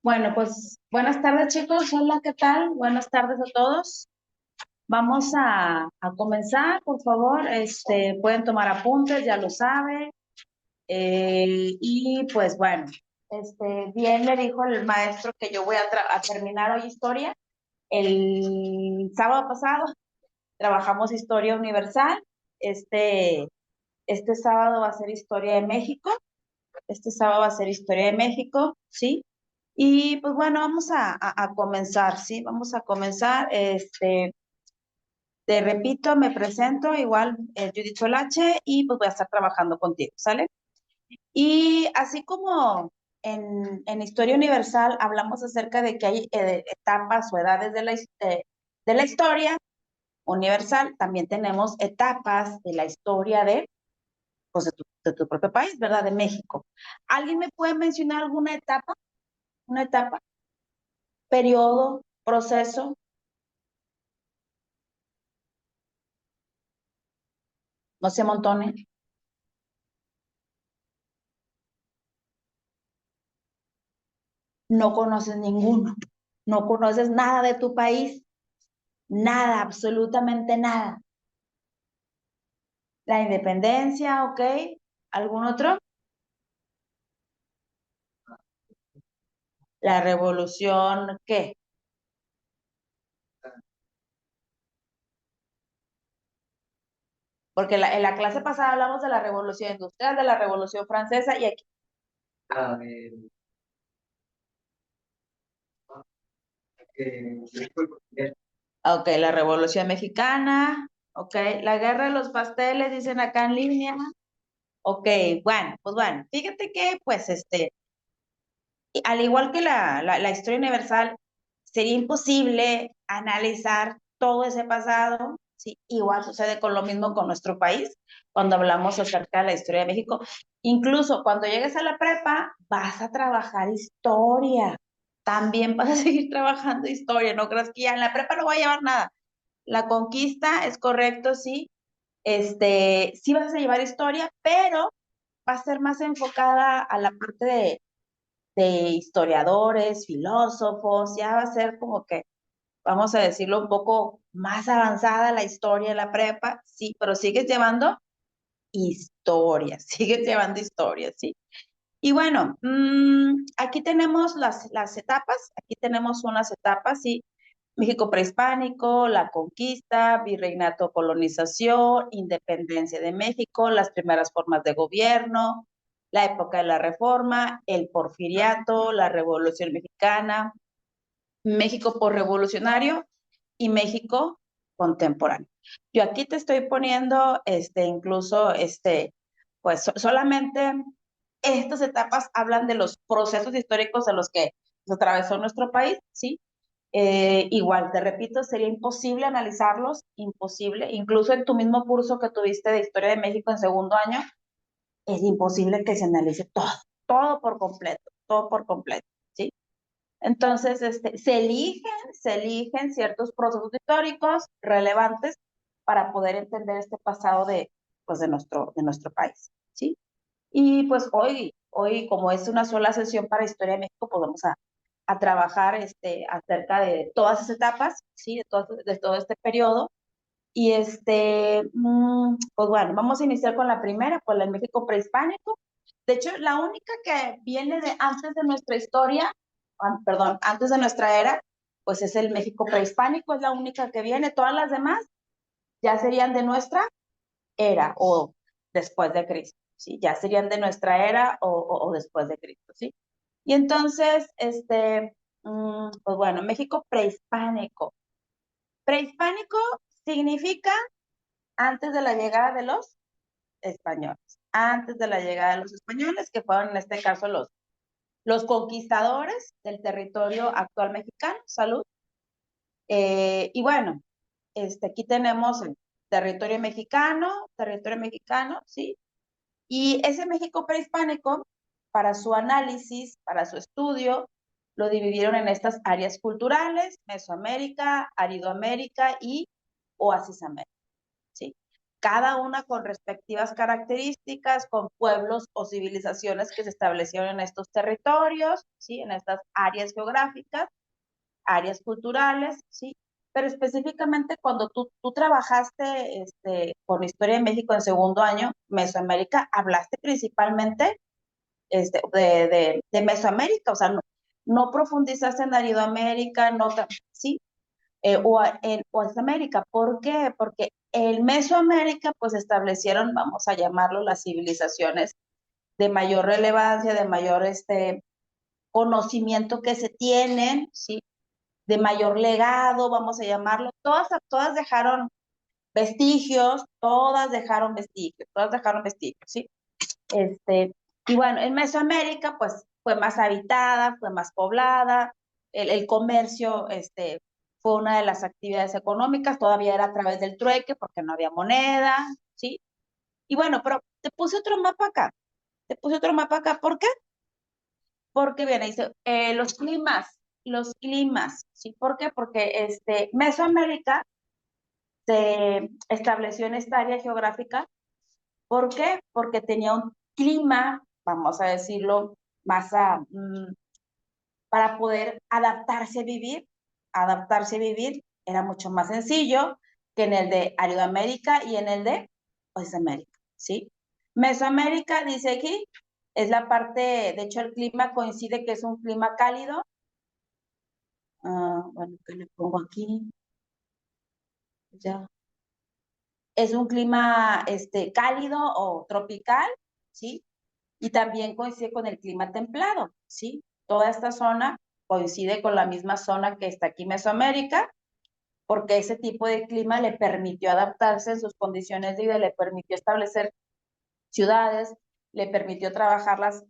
Bueno, pues buenas tardes chicos, hola, ¿qué tal? Buenas tardes a todos. Vamos a comenzar, por favor. Pueden tomar apuntes, ya lo saben. Y pues bueno, bien le dijo el maestro que yo voy a terminar hoy historia. El sábado pasado trabajamos historia universal. Este, este sábado va a ser historia de México. Este sábado va a ser historia de México, ¿sí? Y pues bueno, vamos a comenzar, ¿sí? Vamos a comenzar. Te repito, me presento, igual Judith Solache, y pues voy a estar trabajando contigo, ¿sale? Y así como en Historia Universal hablamos acerca de que hay etapas o edades de la historia universal, también tenemos etapas de la historia pues de tu propio país, ¿verdad? De México. ¿Alguien me puede mencionar alguna etapa? Una etapa, periodo, proceso. No se amontonen. No conoces ninguno. No conoces nada de tu país. Nada, absolutamente nada. La independencia, ¿ok? ¿Algún otro? La revolución, ¿qué? Porque en la clase pasada hablamos de la revolución industrial, de la revolución francesa y aquí. A ver, ok, la revolución mexicana, ok, la guerra de los pasteles, dicen acá en línea. Ok, bueno, pues bueno, fíjate que pues al igual que la historia universal, sería imposible analizar todo ese pasado. Sí, igual sucede con lo mismo con nuestro país, cuando hablamos acerca de la historia de México. Incluso cuando llegues a la prepa, vas a trabajar historia. También vas a seguir trabajando historia. No creas que ya en la prepa no voy a llevar nada. La conquista es correcto, sí. Sí vas a llevar historia, pero va a ser más enfocada a la parte de historiadores, filósofos, ya va a ser como que, vamos a decirlo, un poco más avanzada la historia de la prepa, sí, pero sigues llevando historia, sigues llevando historia, sí. Y bueno, aquí tenemos las etapas, aquí tenemos unas etapas, sí. México prehispánico, la conquista, virreinato, colonización, independencia de México, las primeras formas de gobierno, la época de la reforma, el porfiriato, la revolución mexicana, México posrevolucionario y México contemporáneo. Yo aquí te estoy poniendo, incluso, pues solamente estas etapas hablan de los procesos históricos a los que se atravesó nuestro país, ¿sí? Igual, te repito, sería imposible analizarlos, imposible, incluso en tu mismo curso que tuviste de Historia de México en segundo año, es imposible que se analice todo, todo por completo, ¿sí? Entonces, se eligen ciertos procesos históricos relevantes para poder entender este pasado pues, de nuestro país, ¿sí? Y pues hoy, como es una sola sesión para Historia de México, pues vamos a trabajar acerca de todas esas etapas, ¿sí? De todo este periodo. Y pues bueno, vamos a iniciar con la primera, pues el México prehispánico. De hecho, la única que viene de antes de nuestra historia, perdón, antes de nuestra era, pues es el México prehispánico, es la única que viene. Todas las demás ya serían de nuestra era o después de Cristo, ¿sí? Ya serían de nuestra era o después de Cristo, ¿sí? Y entonces, pues bueno, México prehispánico. Prehispánico significa antes de la llegada de los españoles, antes de la llegada de los españoles, que fueron en este caso los conquistadores del territorio actual mexicano, salud. Y bueno, aquí tenemos el territorio mexicano, ¿sí? Y ese México prehispánico, para su análisis, para su estudio, lo dividieron en estas áreas culturales: Mesoamérica, Aridoamérica y Oasis América, ¿sí? cada una con respectivas características, con pueblos o civilizaciones que se establecieron en estos territorios, ¿sí? En estas áreas geográficas, áreas culturales, ¿sí? Pero específicamente cuando tú trabajaste con Historia de México en segundo año, Mesoamérica, hablaste principalmente de Mesoamérica, o sea, no profundizaste en Aridoamérica, no, ¿sí? O en América. ¿Por qué? Porque en Mesoamérica, pues establecieron, vamos a llamarlo, las civilizaciones de mayor relevancia, de mayor conocimiento que se tienen, ¿sí? De mayor legado, vamos a llamarlo. Todas dejaron vestigios, todas dejaron vestigios, ¿sí? Y bueno, en Mesoamérica, pues fue más habitada, fue más poblada, el comercio, fue una de las actividades económicas, todavía era a través del trueque porque no había moneda, ¿sí? Y bueno, pero te puse otro mapa acá, ¿por qué? Porque viene, dice, los climas, ¿sí? ¿Por qué? Porque Mesoamérica se estableció en esta área geográfica. ¿Por qué? Porque tenía un clima, vamos a decirlo, más para poder adaptarse a vivir era mucho más sencillo que en el de Aridoamérica y en el de América, ¿sí? Mesoamérica, dice aquí, es la parte, de hecho el clima coincide que es un clima cálido. Bueno, ¿qué le pongo aquí? Ya. Es un clima cálido o tropical, ¿sí? Y también coincide con el clima templado, ¿sí? Toda esta zona coincide con la misma zona que está aquí Mesoamérica, porque ese tipo de clima le permitió adaptarse en sus condiciones de vida, le permitió establecer ciudades, le permitió trabajar las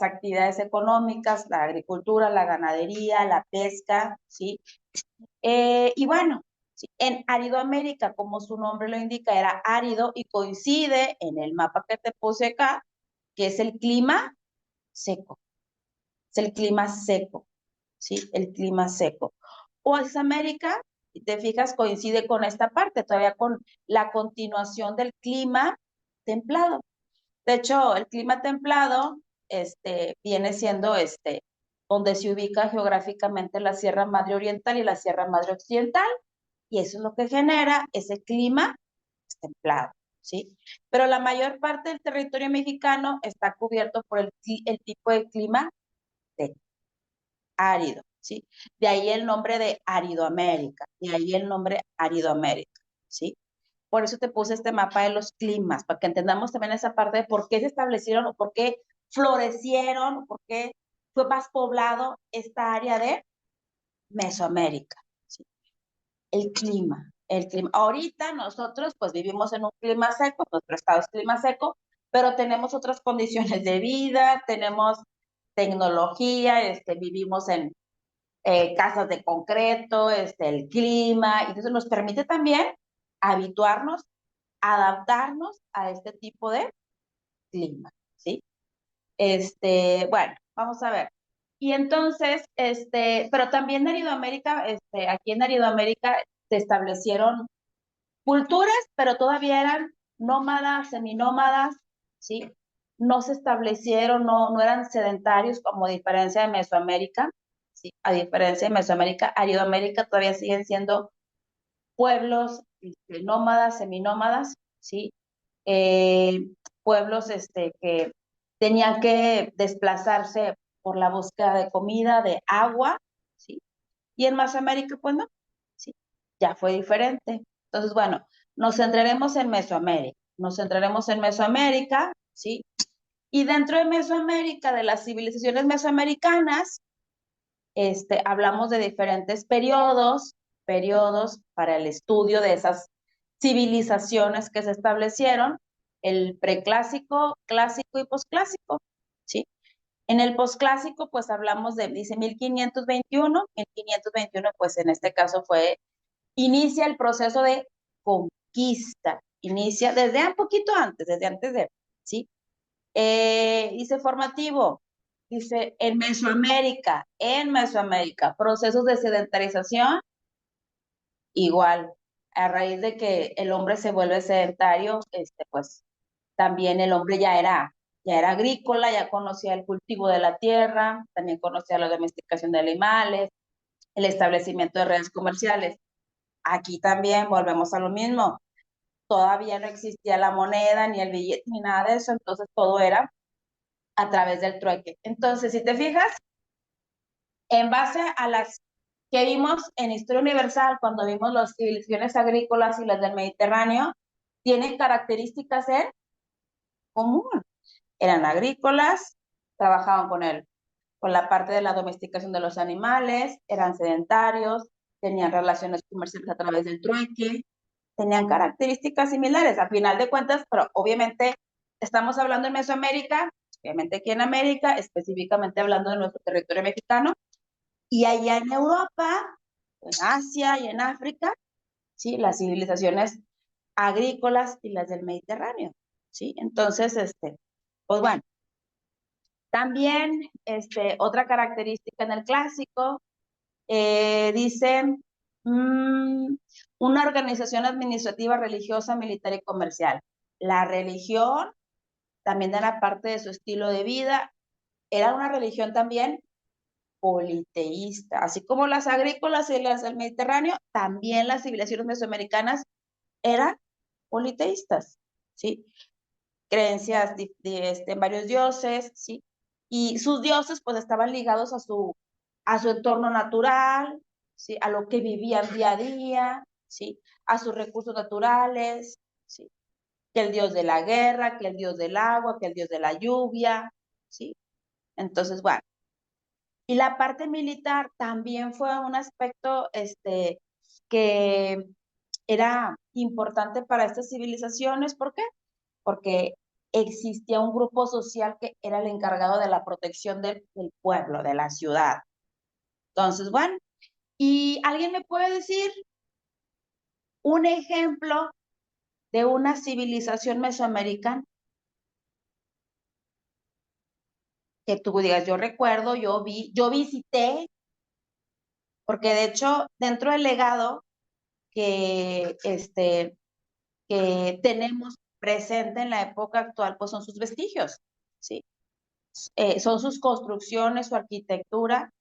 actividades económicas, la agricultura, la ganadería, la pesca, ¿sí? Y bueno, ¿sí? En Aridoamérica, como su nombre lo indica, era árido y coincide en el mapa que te puse acá, que es el clima seco, es el clima seco, ¿sí? El clima seco. O es América, y te fijas, coincide con esta parte, todavía con la continuación del clima templado. De hecho, el clima templado viene siendo donde se ubica geográficamente la Sierra Madre Oriental y la Sierra Madre Occidental, y eso es lo que genera ese clima templado, ¿sí? Pero la mayor parte del territorio mexicano está cubierto por el tipo de clima de árido, ¿sí? De ahí el nombre de Aridoamérica, de ahí el nombre Aridoamérica, ¿sí? Por eso te puse este mapa de los climas, para que entendamos también esa parte de por qué se establecieron o por qué florecieron, o por qué fue más poblado esta área de Mesoamérica, ¿sí? El clima. Ahorita nosotros pues vivimos en un clima seco, nuestro estado es clima seco, pero tenemos otras condiciones de vida, tenemos tecnología, vivimos en casas de concreto, el clima, y entonces nos permite también habituarnos, adaptarnos a este tipo de clima, ¿sí? Bueno, vamos a ver. Y entonces, pero también en Aridoamérica, aquí en Aridoamérica se establecieron culturas, pero todavía eran nómadas, seminómadas, ¿sí? No se establecieron, no eran sedentarios como a diferencia de Mesoamérica, ¿sí? A diferencia de Mesoamérica, Aridoamérica todavía siguen siendo pueblos nómadas, seminómadas, ¿sí? Eh, pueblos que tenían que desplazarse por la búsqueda de comida, de agua, ¿sí? Y en Mesoamérica, pues no, ¿sí? Ya fue diferente. Entonces, bueno, nos centraremos en Mesoamérica, ¿sí? Y dentro de Mesoamérica, de las civilizaciones mesoamericanas, hablamos de diferentes periodos para el estudio de esas civilizaciones que se establecieron, el preclásico, clásico y posclásico, ¿sí? En el posclásico, pues hablamos dice 1521, pues en este caso inicia el proceso de conquista, inicia desde un poquito antes, desde antes de, ¿sí? Dice formativo, dice en Mesoamérica, procesos de sedentarización, igual. a raíz de que el hombre se vuelve sedentario, pues también el hombre ya era agrícola, ya conocía el cultivo de la tierra, también conocía la domesticación de animales, el establecimiento de redes comerciales. Aquí también volvemos a lo mismo. Todavía no existía la moneda, ni el billete, ni nada de eso, entonces todo era a través del trueque. Entonces, si te fijas, en base a las que vimos en Historia Universal, cuando vimos las civilizaciones agrícolas y las del Mediterráneo, tienen características en común. Eran agrícolas, trabajaban con la parte de la domesticación de los animales, eran sedentarios, tenían relaciones comerciales a través del trueque, tenían características similares, a final de cuentas, pero obviamente estamos hablando en Mesoamérica, obviamente aquí en América, específicamente hablando de nuestro territorio mexicano, y allá en Europa, en Asia y en África, ¿sí? Las civilizaciones agrícolas y las del Mediterráneo, ¿sí? Entonces, pues bueno, también otra característica en el clásico, dice, una organización administrativa, religiosa, militar y comercial. La religión también era parte de su estilo de vida, era una religión también politeísta, así como las agrícolas y las del Mediterráneo, también las civilizaciones mesoamericanas eran politeístas, ¿sí? Creencias en varios dioses, ¿sí? Y sus dioses pues estaban ligados a su entorno natural, ¿sí? A lo que vivían día a día, ¿sí? A sus recursos naturales, ¿sí? Que el dios de la guerra, que el dios del agua, que el dios de la lluvia, ¿sí? Entonces, bueno, y la parte militar también fue un aspecto que era importante para estas civilizaciones. ¿Por qué? Porque existía un grupo social que era el encargado de la protección del pueblo, de la ciudad. Entonces, bueno, ¿y alguien me puede decir un ejemplo de una civilización mesoamericana que tú digas, yo recuerdo, yo visité, porque de hecho, dentro del legado que tenemos presente en la época actual, pues son sus vestigios, ¿sí? Son sus construcciones, su arquitectura.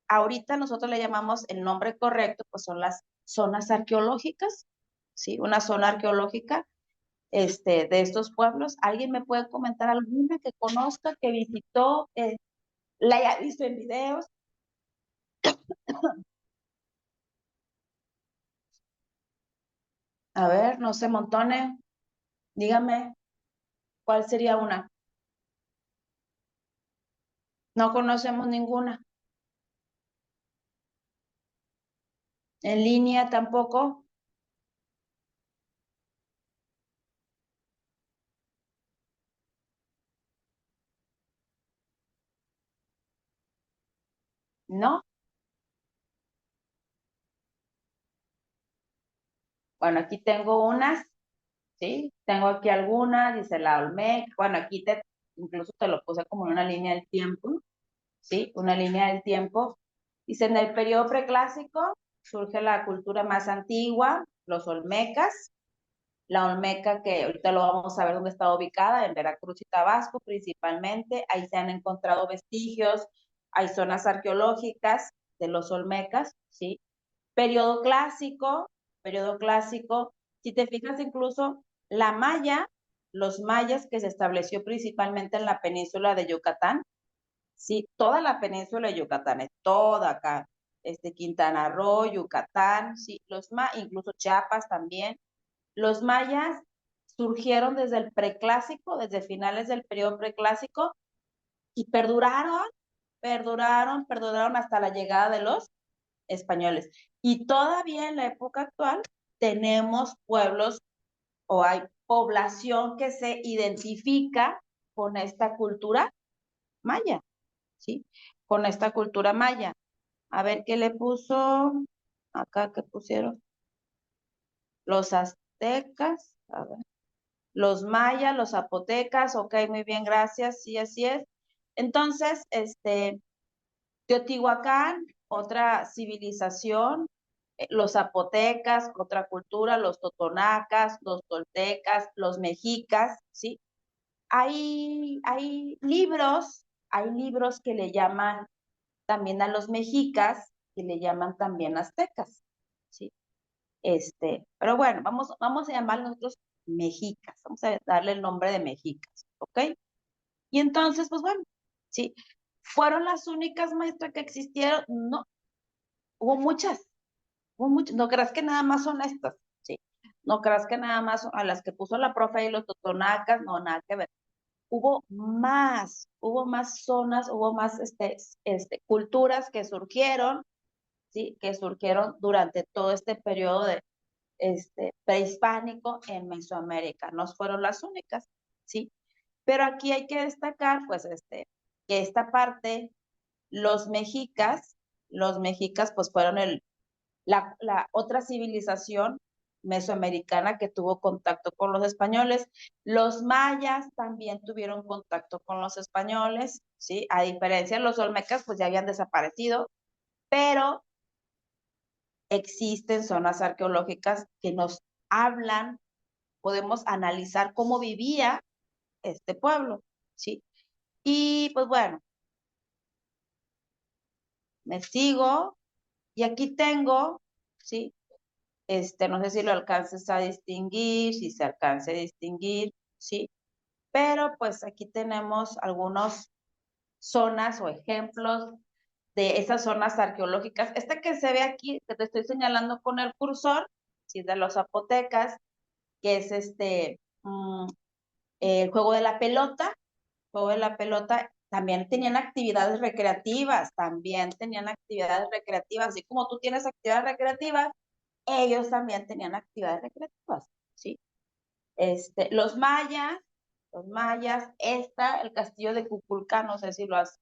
Ahorita nosotros le llamamos el nombre correcto, pues son las zonas arqueológicas, ¿sí? Una zona arqueológica de estos pueblos. ¿Alguien me puede comentar alguna que conozca, que visitó, la haya visto en videos? A ver, no sé, Montone, dígame, ¿cuál sería una? No conocemos ninguna. En línea tampoco, ¿no? Bueno, aquí tengo unas, ¿sí? Tengo aquí algunas, dice la Olmec. Bueno, aquí incluso te lo puse como en una línea del tiempo, ¿sí? Una línea del tiempo. Dice, en el periodo preclásico surge la cultura más antigua, los olmecas. La olmeca, que ahorita lo vamos a ver dónde está ubicada, en Veracruz y Tabasco principalmente. Ahí se han encontrado vestigios, hay zonas arqueológicas de los olmecas, ¿sí? Periodo clásico, periodo clásico. Si te fijas, incluso la maya, los mayas que se estableció principalmente en la península de Yucatán, sí, toda la península de Yucatán, es toda acá, Quintana Roo, Yucatán, sí, incluso Chiapas también. Los mayas surgieron desde el preclásico, desde finales del periodo preclásico, y perduraron hasta la llegada de los españoles. Y todavía en la época actual tenemos pueblos o hay población que se identifica con esta cultura maya, ¿sí? Con esta cultura maya. A ver qué le puso acá, que pusieron los aztecas, a ver, los mayas, los zapotecas, ok, muy bien, gracias, sí, así es. Entonces, Teotihuacán, otra civilización, Los zapotecas, otra cultura, los totonacas, los toltecas, los mexicas, ¿sí? Hay libros que le llaman también a los mexicas, que le llaman también aztecas, ¿sí? Pero bueno, vamos a llamar nosotros mexicas, vamos a darle el nombre de mexicas, ¿ok? Y entonces, pues bueno, ¿sí? ¿Fueron las únicas maestras que existieron? No, hubo muchas, no creas que nada más son estas, ¿sí? No creas que nada más son a las que puso la profe y los totonacas, no, nada que ver. Hubo más zonas, hubo más culturas que surgieron, ¿sí? Que surgieron durante todo este periodo de prehispánico en Mesoamérica. No fueron las únicas, ¿sí? Pero aquí hay que destacar, pues, que esta parte, los mexicas, pues, fueron la otra civilización mesoamericana que tuvo contacto con los españoles. Los mayas también tuvieron contacto con los españoles, ¿sí? A diferencia de los olmecas, pues ya habían desaparecido, pero existen zonas arqueológicas que nos hablan, podemos analizar cómo vivía este pueblo, ¿sí? Y pues bueno, me sigo y aquí tengo, ¿sí? No sé si lo alcances a distinguir, si se alcance a distinguir, ¿sí? Pero pues aquí tenemos algunas zonas o ejemplos de esas zonas arqueológicas. Esta que se ve aquí, que te estoy señalando con el cursor, ¿sí? De los zapotecas, que es el juego de la pelota, también tenían actividades recreativas, así como tú tienes actividades recreativas, ellos también tenían actividades recreativas, ¿sí? Los mayas, el castillo de Cuculcán, no sé si lo has,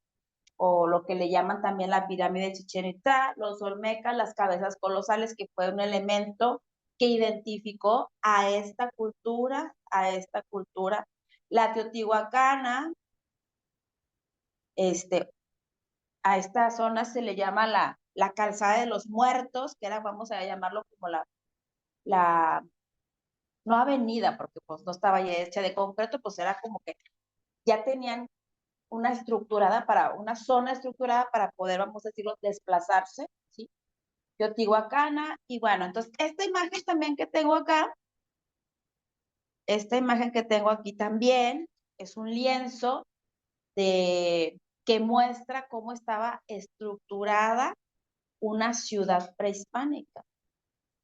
o lo que le llaman también la pirámide de Chichén Itzá, los olmecas, las cabezas colosales, que fue un elemento que identificó a esta cultura, la teotihuacana, a esta zona se le llama la calzada de los muertos, que era, vamos a llamarlo como la no avenida, porque pues no estaba ya hecha de concreto, pues era como que ya tenían una zona estructurada para poder, vamos a decirlo, desplazarse, ¿sí? Teotihuacana, y bueno, entonces esta imagen que tengo aquí también, es un lienzo que muestra cómo estaba estructurada una ciudad prehispánica,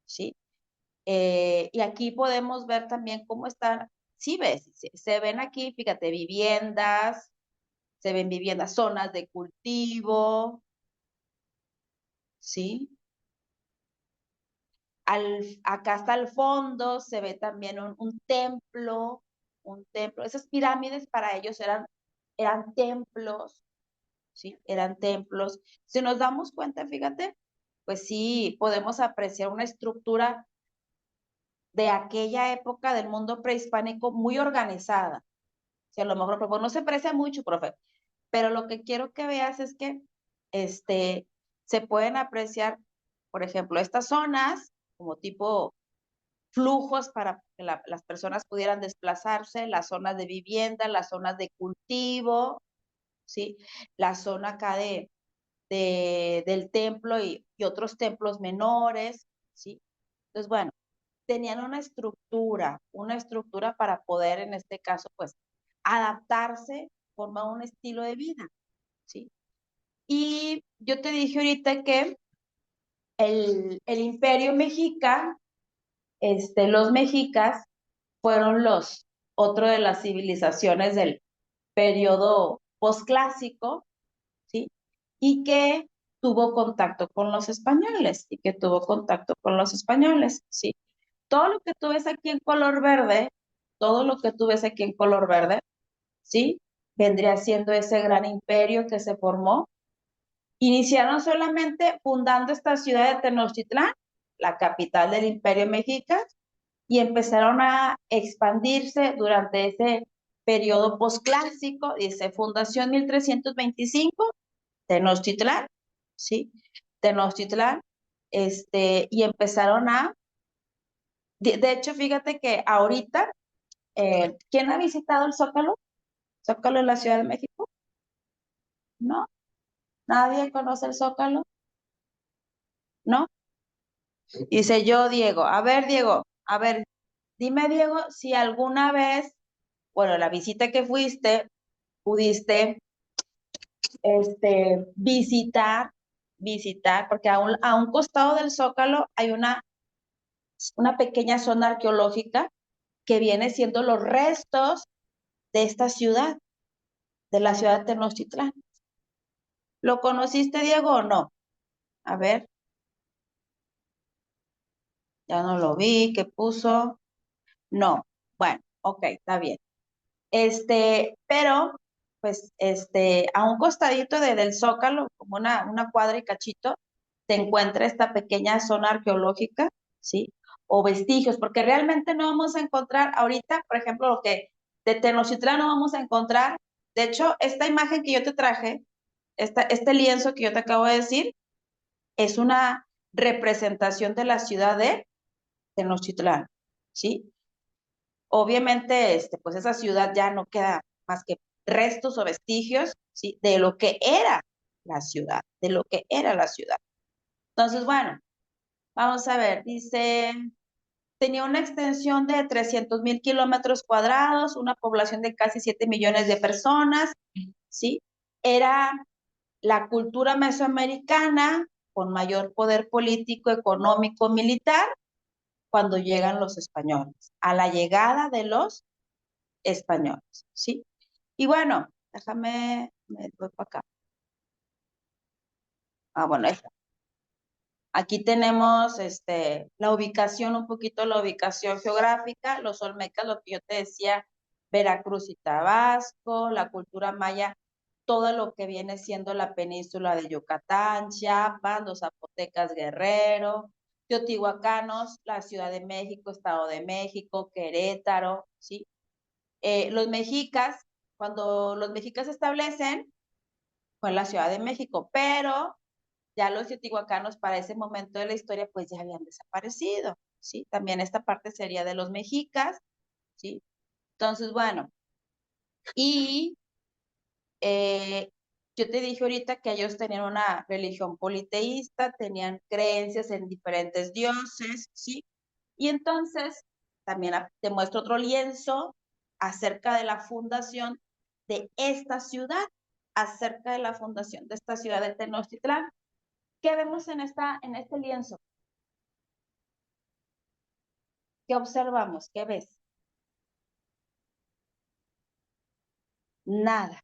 ¿sí? Y aquí podemos ver también cómo están, sí ves, se ven aquí, fíjate, se ven viviendas, zonas de cultivo, ¿sí? Acá hasta el fondo se ve también un templo. Esas pirámides para ellos eran templos, ¿sí? Eran templos. Si nos damos cuenta, fíjate, pues sí, podemos apreciar una estructura de aquella época del mundo prehispánico muy organizada. Si a lo mejor, pues, no se aprecia mucho, profe, pero lo que quiero que veas es que se pueden apreciar, por ejemplo, estas zonas como tipo flujos para que las personas pudieran desplazarse, las zonas de vivienda, las zonas de cultivo, ¿sí? La zona acá del templo y otros templos menores, ¿sí? Entonces, bueno, tenían una estructura para poder, en este caso, pues, adaptarse, formar un estilo de vida, ¿sí? Y yo te dije ahorita que el imperio mexica, los mexicas fueron otro de las civilizaciones del periodo posclásico, ¿sí? Y que tuvo contacto con los españoles, ¿sí? Todo lo que tú ves aquí en color verde, todo lo que tú ves aquí en color verde, ¿sí? Vendría siendo ese gran imperio que se formó. Iniciaron solamente fundando esta ciudad de Tenochtitlán, la capital del imperio mexica, y empezaron a expandirse durante ese periodo posclásico, dice fundación 1325, Tenochtitlán, ¿sí? Tenochtitlán, y empezaron de hecho, fíjate que ahorita, ¿quién ha visitado el Zócalo? ¿Zócalo en la Ciudad de México? ¿No? ¿Nadie conoce el Zócalo? ¿No? Dice yo, Diego. A ver, Diego, a ver, dime, Diego, si alguna vez, bueno, la visita que fuiste, pudiste, visitar, porque a un costado del Zócalo hay una pequeña zona arqueológica que viene siendo los restos de esta ciudad, de la ciudad de Tenochtitlán. ¿Lo conociste, Diego, o no? A ver, ya no lo vi, ¿qué puso? No. Bueno, ok, está bien. Pero, pues, a un costadito del Zócalo, como una cuadra y cachito, se encuentra esta pequeña zona arqueológica, ¿sí? O vestigios, porque realmente no vamos a encontrar ahorita, por ejemplo, lo que de Tenochtitlán no vamos a encontrar. De hecho, esta imagen que yo te traje, este lienzo que yo te acabo de decir, es una representación de la ciudad de Tenochtitlán, ¿sí? Obviamente, pues esa ciudad ya no queda más que restos o vestigios, ¿sí? De lo que era la ciudad, de lo que era la ciudad. Entonces, bueno, vamos a ver, dice, tenía una extensión de 300,000 kilómetros cuadrados, una población de casi 7 millones de personas, ¿sí? Era la cultura mesoamericana con mayor poder político, económico, militar, cuando llegan los españoles, a la llegada de los españoles, ¿sí? Y bueno, me voy para acá. Bueno, ahí está. Aquí tenemos la ubicación, un poquito la ubicación geográfica, los olmecas, lo que yo te decía, Veracruz y Tabasco, la cultura maya, todo lo que viene siendo la península de Yucatán, Chiapas, los zapotecas Guerrero, teotihuacanos, la Ciudad de México, Estado de México, Querétaro, ¿sí? Los mexicas, cuando los mexicas se establecen, fue en la Ciudad de México, pero ya los teotihuacanos para ese momento de la historia pues ya habían desaparecido, ¿sí? También esta parte sería de los mexicas, ¿sí? Entonces, bueno, y eh, yo te dije ahorita que ellos tenían una religión politeísta, tenían creencias en diferentes dioses, ¿sí? Y entonces, también te muestro otro lienzo acerca de la fundación de esta ciudad, acerca de la fundación de esta ciudad de Tenochtitlán. ¿Qué vemos en este lienzo? ¿Qué observamos? ¿Qué ves? Nada.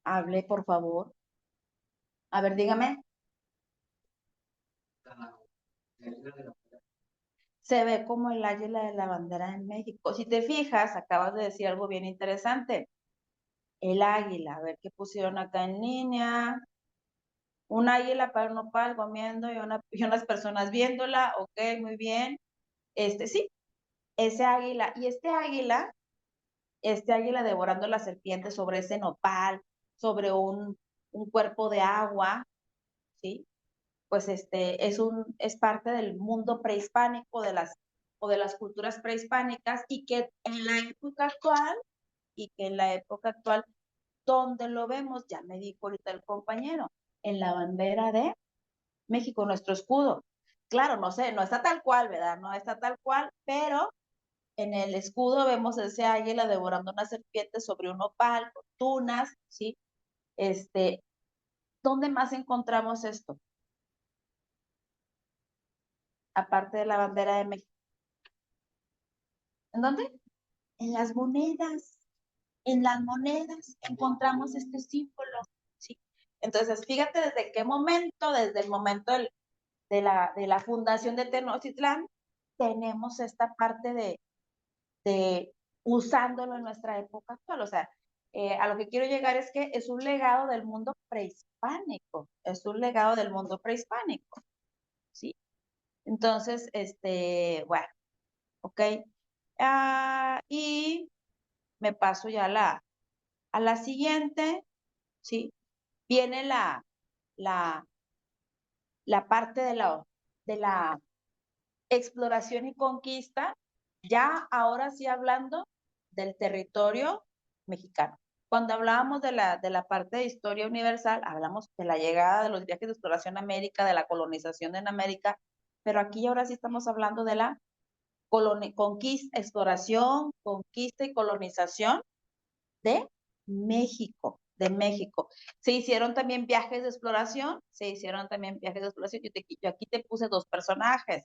Hable, por favor. A ver, dígame. Se ve como el águila de la bandera en México. Si te fijas, acabas de decir algo bien interesante. El águila, a ver qué pusieron acá en línea. Un águila para un nopal comiendo y unas personas viéndola. Ok, muy bien. Sí, ese águila. Y este águila devorando la serpiente sobre ese nopal, sobre un cuerpo de agua, ¿sí? Pues es parte del mundo prehispánico, o de las culturas prehispánicas, y que en la época actual, donde lo vemos, ya me dijo ahorita el compañero, en la bandera de México, nuestro escudo. Claro, no sé, no está tal cual, ¿verdad? No está tal cual, pero en el escudo vemos ese águila devorando una serpiente sobre un opal, con tunas, ¿sí? Este, ¿Dónde más encontramos esto? Aparte de la bandera de México. ¿En dónde? En las monedas. En las monedas encontramos este símbolo, ¿sí? Entonces, fíjate desde qué momento, desde el momento de la fundación de Tenochtitlán, tenemos esta parte de usándolo en nuestra época actual. O sea, a lo que quiero llegar es que es un legado del mundo prehispánico, es un legado del mundo prehispánico, ¿sí? Entonces, bueno, ok. Y me paso ya a la siguiente, ¿sí? Viene la, la parte de la exploración y conquista, ya ahora sí hablando del territorio mexicano. Cuando hablábamos de la parte de historia universal, hablamos de la llegada de los viajes de exploración a América, de la colonización en América, pero aquí ahora sí estamos hablando de la conquista, exploración, conquista y colonización de México, de México. Se hicieron también viajes de exploración, se hicieron también viajes de exploración. Yo aquí te puse dos personajes,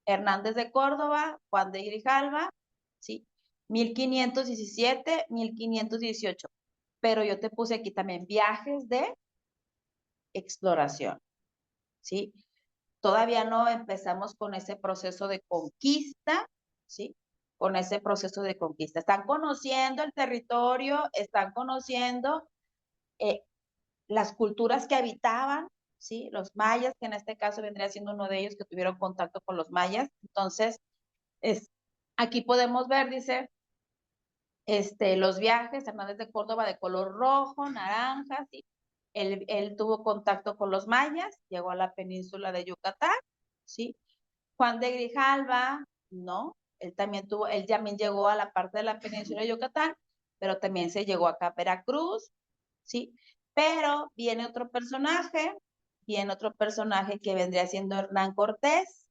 Hernández de Córdoba, Juan de Grijalva, ¿sí? 1517, 1518. Pero yo te puse aquí también viajes de exploración, ¿sí? Todavía no empezamos con ese proceso de conquista, ¿sí? Con ese proceso de conquista. Están conociendo el territorio, están conociendo eh, las culturas que habitaban, ¿sí? Los mayas, que en este caso vendría siendo uno de ellos que tuvieron contacto con los mayas. Entonces, es, aquí podemos ver, dice, los viajes, Hernández de Córdoba de color rojo, naranja, ¿sí? Él tuvo contacto con los mayas, llegó a la península de Yucatán, ¿sí? Juan de Grijalva, no, él también llegó a la parte de la península de Yucatán, pero también se llegó acá a Veracruz, ¿sí? Pero viene otro personaje que vendría siendo Hernán Cortés.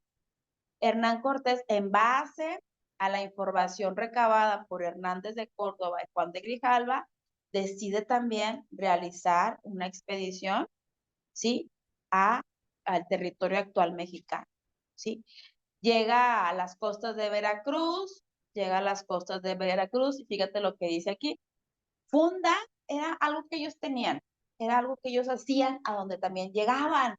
Hernán Cortés, en base a la información recabada por Hernández de Córdoba y Juan de Grijalva, decide también realizar una expedición, ¿sí? Al territorio actual mexicano, ¿sí? Llega a las costas de Veracruz, y fíjate lo que dice aquí. Funda era algo que ellos tenían, era algo que ellos hacían a donde también llegaban,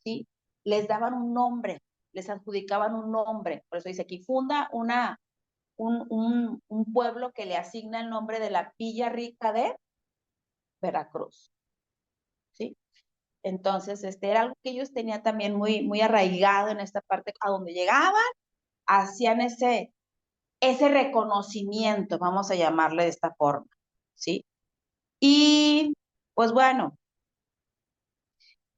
¿sí? Les daban un nombre, les adjudicaban un nombre. Por eso dice aquí, funda un pueblo que le asigna el nombre de la Villa Rica de Veracruz, ¿sí? Entonces, era algo que ellos tenían también muy arraigado en esta parte, a donde llegaban, hacían ese reconocimiento, vamos a llamarle de esta forma, ¿sí? Y, pues bueno,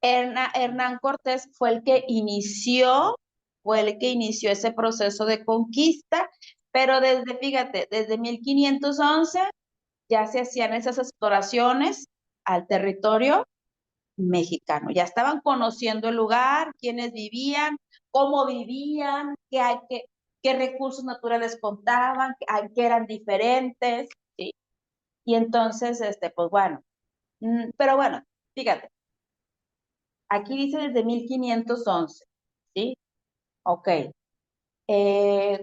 Hernán Cortés fue el que inició ese proceso de conquista, pero fíjate, desde 1511 ya se hacían esas exploraciones al territorio mexicano. Ya estaban conociendo el lugar, quiénes vivían, cómo vivían, qué recursos naturales contaban, qué eran diferentes, ¿sí? Y entonces, pues bueno, pero bueno, fíjate, aquí dice desde 1511, ¿sí? Ok.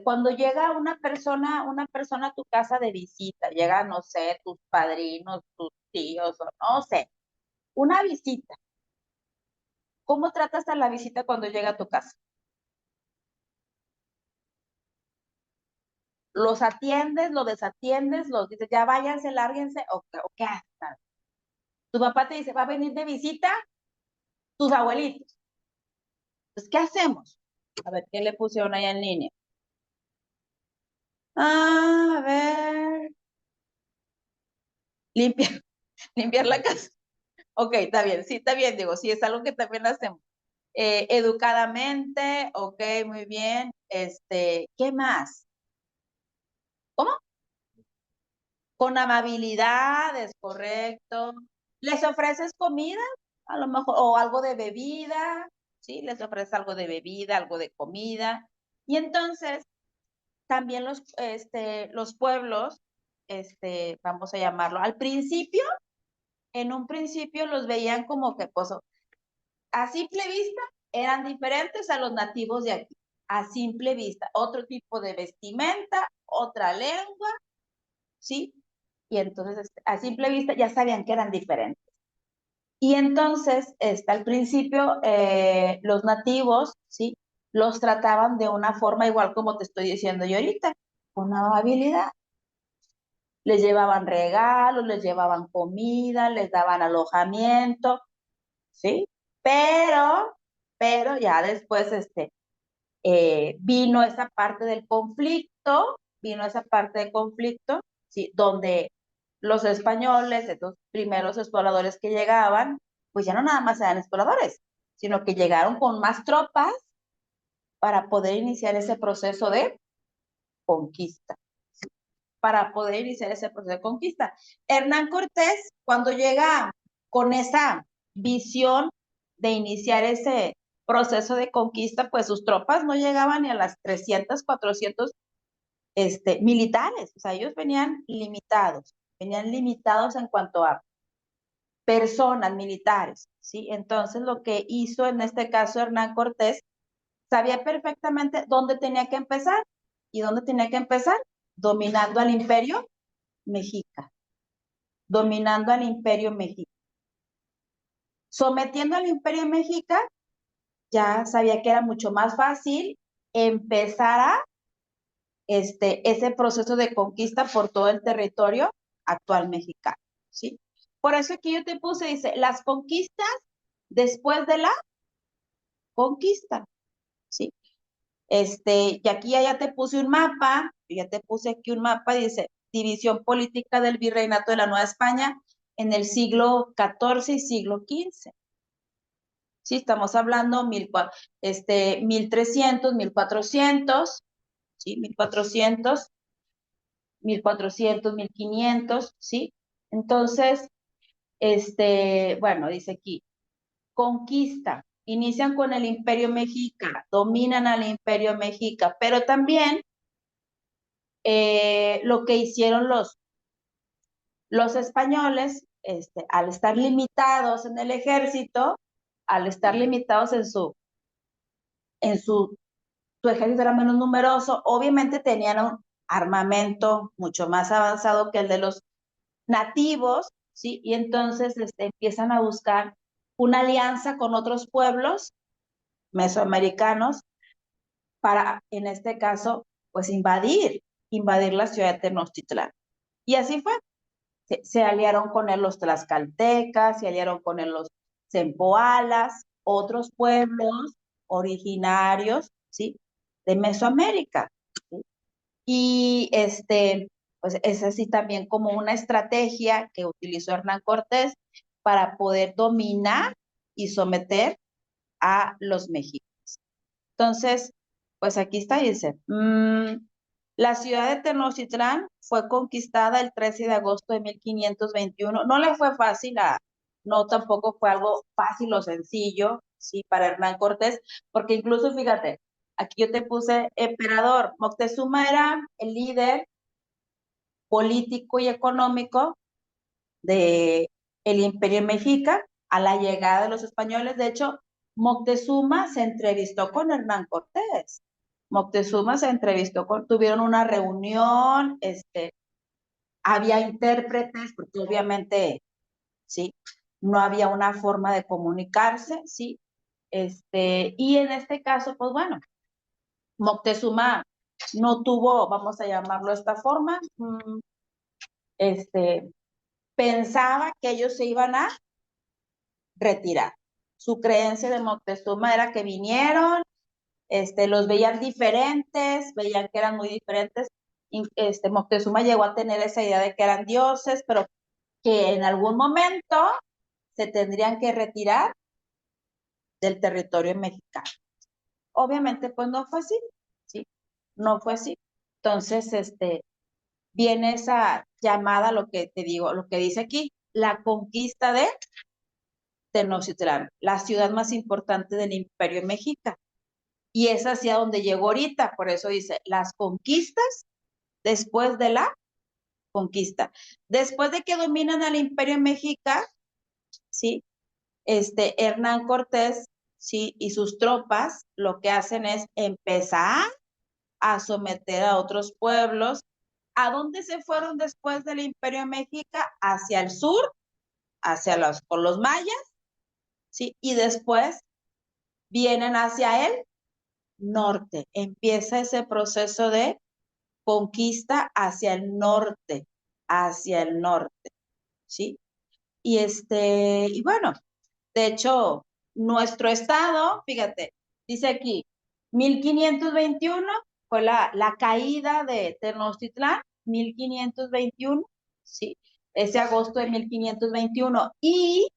Cuando llega una persona a tu casa de visita, llega, no sé, tus padrinos, tus tíos, o no sé, una visita. ¿Cómo tratas a la visita cuando llega a tu casa? ¿Los atiendes, los desatiendes, los dices, ya váyanse, lárguense, o qué haces? Tu papá te dice, va a venir de visita tus abuelitos. Pues, ¿qué hacemos? A ver, ¿qué le pusieron ahí en línea? A ver, limpiar, limpiar la casa. Ok, está bien, sí, está bien, digo, sí, es algo que también hacemos. Educadamente, ok, muy bien. ¿Qué más? ¿Cómo? Con amabilidad, es correcto. ¿Les ofreces comida? A lo mejor, o algo de bebida, ¿sí? Les ofreces algo de bebida, algo de comida. Y entonces, también los pueblos, vamos a llamarlo, al principio, en un principio los veían como que, pues, a simple vista, eran diferentes a los nativos de aquí. A simple vista, otro tipo de vestimenta, otra lengua, ¿sí? Y entonces, a simple vista, ya sabían que eran diferentes. Y entonces, al principio, los nativos, ¿sí? Los trataban de una forma igual como te estoy diciendo yo ahorita, con amabilidad. Les llevaban regalos, les llevaban comida, les daban alojamiento, ¿sí? Pero, pero ya después, vino esa parte del conflicto, ¿sí? Donde los españoles, estos primeros exploradores que llegaban, pues ya no nada más eran exploradores, sino que llegaron con más tropas para poder iniciar ese proceso de conquista, para poder iniciar ese proceso de conquista. Hernán Cortés, cuando llega con esa visión de iniciar ese proceso de conquista, pues sus tropas no llegaban ni a las 300, 400 militares, o sea, ellos venían limitados en cuanto a personas militares, ¿sí? Entonces, lo que hizo en este caso Hernán Cortés, sabía perfectamente dónde tenía que empezar. ¿Y dónde tenía que empezar? Dominando al imperio mexica, dominando al imperio mexica. Sometiendo al imperio mexica, ya sabía que era mucho más fácil empezar a ese proceso de conquista por todo el territorio actual mexicano, ¿sí? Por eso aquí yo te puse, dice, las conquistas después de la conquista, ¿sí? Y aquí ya te puse un mapa, ya te puse aquí un mapa, dice, división política del virreinato de la Nueva España en el siglo XIV y siglo XV. Sí, estamos hablando 1300, 1400, ¿sí? 1400, 1400, 1500, ¿sí? Entonces, bueno, dice aquí, conquista, inician con el Imperio Mexica, dominan al Imperio Mexica, pero también lo que hicieron los españoles, al estar limitados en el ejército, al estar limitados en su ejército era menos numeroso, obviamente tenían un armamento mucho más avanzado que el de los nativos, ¿sí? Y entonces empiezan a buscar una alianza con otros pueblos mesoamericanos para, en este caso, pues invadir la ciudad de Tenochtitlán. Y así fue. Se aliaron con él los tlaxcaltecas, se aliaron con él los zempoalas, otros pueblos originarios, ¿sí? De Mesoamérica, ¿sí? Y pues es así también como una estrategia que utilizó Hernán Cortés para poder dominar y someter a los mexicanos. Entonces, pues aquí está, dice, la ciudad de Tenochtitlán fue conquistada el 13 de agosto de 1521. No le fue fácil, no tampoco fue algo fácil o sencillo, sí, para Hernán Cortés, porque incluso, fíjate, aquí yo te puse emperador. Moctezuma era el líder político y económico de el Imperio Mexica a la llegada de los españoles. De hecho, Moctezuma se entrevistó con Hernán Cortés. Moctezuma se entrevistó tuvieron una reunión, había intérpretes, porque obviamente, sí, no había una forma de comunicarse, sí, y en este caso, pues bueno, Moctezuma no tuvo, vamos a llamarlo de esta forma, este, pensaba que ellos se iban a retirar. Su creencia de Moctezuma era que vinieron, los veían diferentes, veían que eran muy diferentes. Moctezuma llegó a tener esa idea de que eran dioses, pero que en algún momento se tendrían que retirar del territorio mexicano. Obviamente, pues no fue así, ¿sí? No fue así. Entonces, viene esa llamada, lo que te digo, lo que dice aquí, la conquista de Tenochtitlán, la ciudad más importante del Imperio Mexica. Y es hacia donde llegó ahorita, por eso dice, las conquistas después de la conquista. Después de que dominan al Imperio Mexica, ¿sí? Hernán Cortés, ¿sí? Y sus tropas lo que hacen es empezar a someter a otros pueblos. ¿A dónde se fueron después del Imperio Mexica? Hacia el sur, con los mayas, ¿sí? Y después vienen hacia el norte. Empieza ese proceso de conquista hacia el norte, ¿sí? Y bueno, de hecho, nuestro estado, fíjate, dice aquí, 1521 fue la caída de Tenochtitlán, 1521, ¿sí? Ese agosto de 1521. Y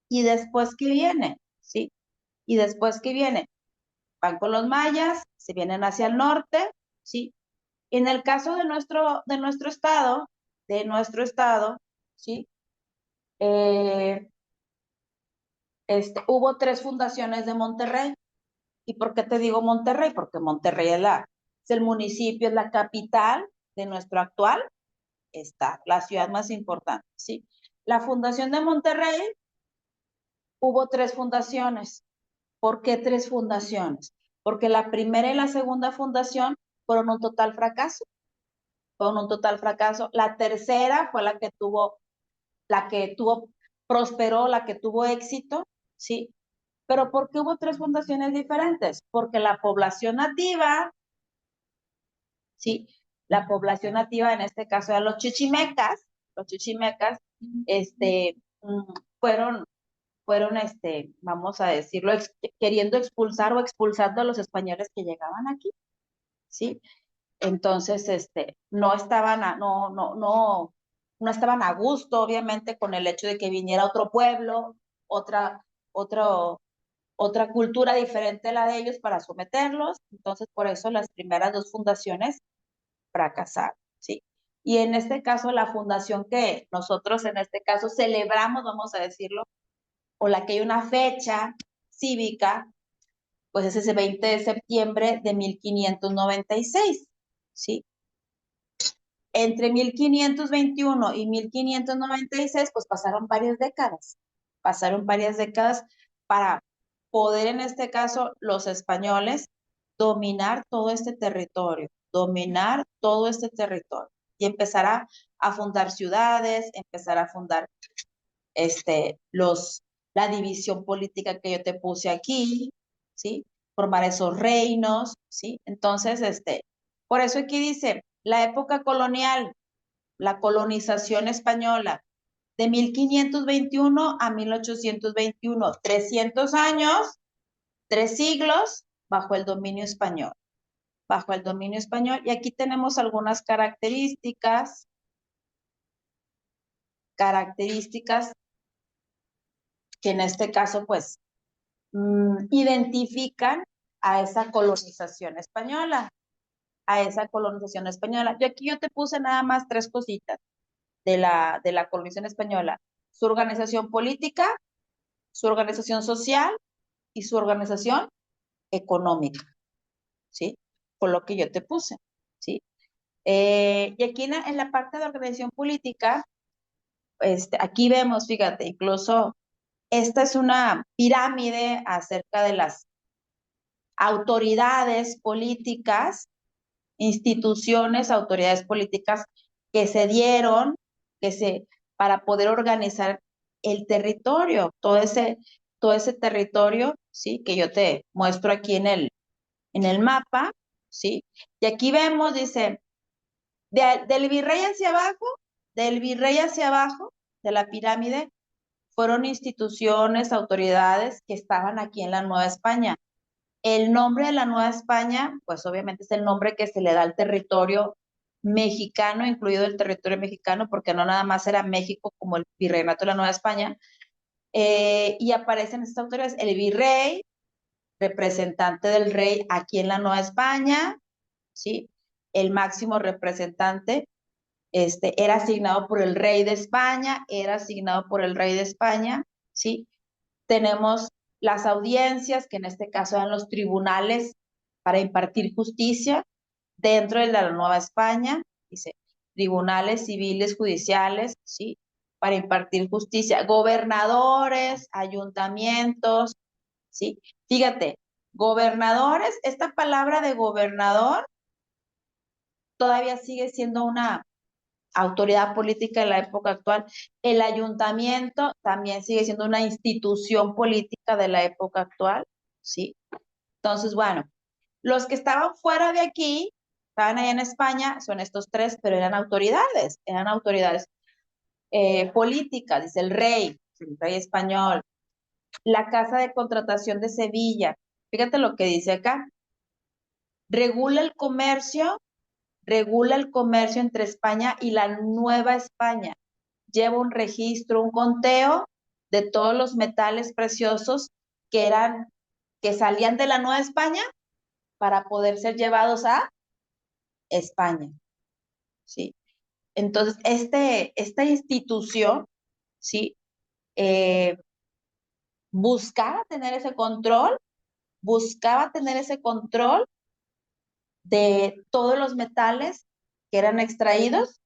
¿Y después qué viene? ¿Sí? ¿Y después qué viene? Van con los mayas, se vienen hacia el norte, ¿sí? En el caso de nuestro estado, ¿sí? Eh, hubo 3 fundaciones de Monterrey. ¿Y por qué te digo Monterrey? Porque Monterrey es el municipio, es la capital de nuestro actual estado, la ciudad más importante, ¿sí? La fundación de Monterrey, hubo 3 fundaciones. ¿Por qué 3 fundaciones? Porque la primera y la segunda fundación fueron un total fracaso. Fueron un total fracaso. La tercera fue la que tuvo, prosperó, la que tuvo éxito, ¿sí? Pero ¿por qué hubo 3 fundaciones diferentes? Porque la población nativa, ¿sí? La población nativa, en este caso eran los chichimecas, mm, fueron, vamos a decirlo, queriendo expulsar o expulsando a los españoles que llegaban aquí, ¿sí? Entonces, no estaban no estaban a gusto, obviamente, con el hecho de que viniera otro pueblo, otra, otro, otra cultura diferente a la de ellos para someterlos. Entonces, por eso las primeras 2 fundaciones fracasaron, ¿sí? Y en este caso, la fundación que nosotros en este caso celebramos, vamos a decirlo, o la que hay una fecha cívica, pues es ese 20 de septiembre de 1596, ¿sí? Entre 1521 y 1596, pues pasaron varias décadas para poder, en este caso, los españoles, dominar todo este territorio y empezar a fundar ciudades, empezar a fundar la división política que yo te puse aquí, ¿sí? Formar esos reinos, ¿sí? Entonces, por eso aquí dice, la época colonial, la colonización española, de 1521 a 1821, 300 años, 3 siglos bajo el dominio español, y aquí tenemos algunas características que en este caso, pues, identifican a esa colonización española, Yo te puse nada más 3 cositas de la colonización española: su organización política, su organización social y su organización económica, ¿sí? Por lo que yo te puse, ¿sí? Y aquí en la parte de organización política, aquí vemos, fíjate, incluso esta es una pirámide acerca de las autoridades políticas, autoridades políticas que se dieron, que se, para poder organizar el territorio, todo ese territorio, ¿sí? Que yo te muestro aquí en el mapa, ¿sí? Y aquí vemos, dice, del virrey hacia abajo, de la pirámide, fueron instituciones, autoridades que estaban aquí en la Nueva España. El nombre de la Nueva España, pues obviamente es el nombre que se le da al territorio mexicano, incluido el territorio mexicano, porque no nada más era México como el virreinato de la Nueva España. Y aparecen estas autoridades, el virrey, representante del rey aquí en la Nueva España, ¿sí? El máximo representante, era asignado por el rey de España, ¿sí? Tenemos las audiencias, que en este caso eran los tribunales para impartir justicia dentro de la Nueva España, dice, tribunales civiles, judiciales, ¿sí? Para impartir justicia, gobernadores, ayuntamientos, ¿sí? Fíjate, gobernadores, esta palabra de gobernador todavía sigue siendo una autoridad política en la época actual. El ayuntamiento también sigue siendo una institución política de la época actual, ¿sí? Entonces, bueno, los que estaban fuera de aquí, estaban allá en España, son estos 3, pero eran autoridades políticas, dice el rey español, la Casa de Contratación de Sevilla. Fíjate lo que dice acá: regula el comercio, entre España y la Nueva España. Lleva un registro, un conteo de todos los metales preciosos que salían de la Nueva España para poder ser llevados a España, ¿sí? Entonces, esta institución, ¿sí? Buscaba tener ese control de todos los metales que eran extraídos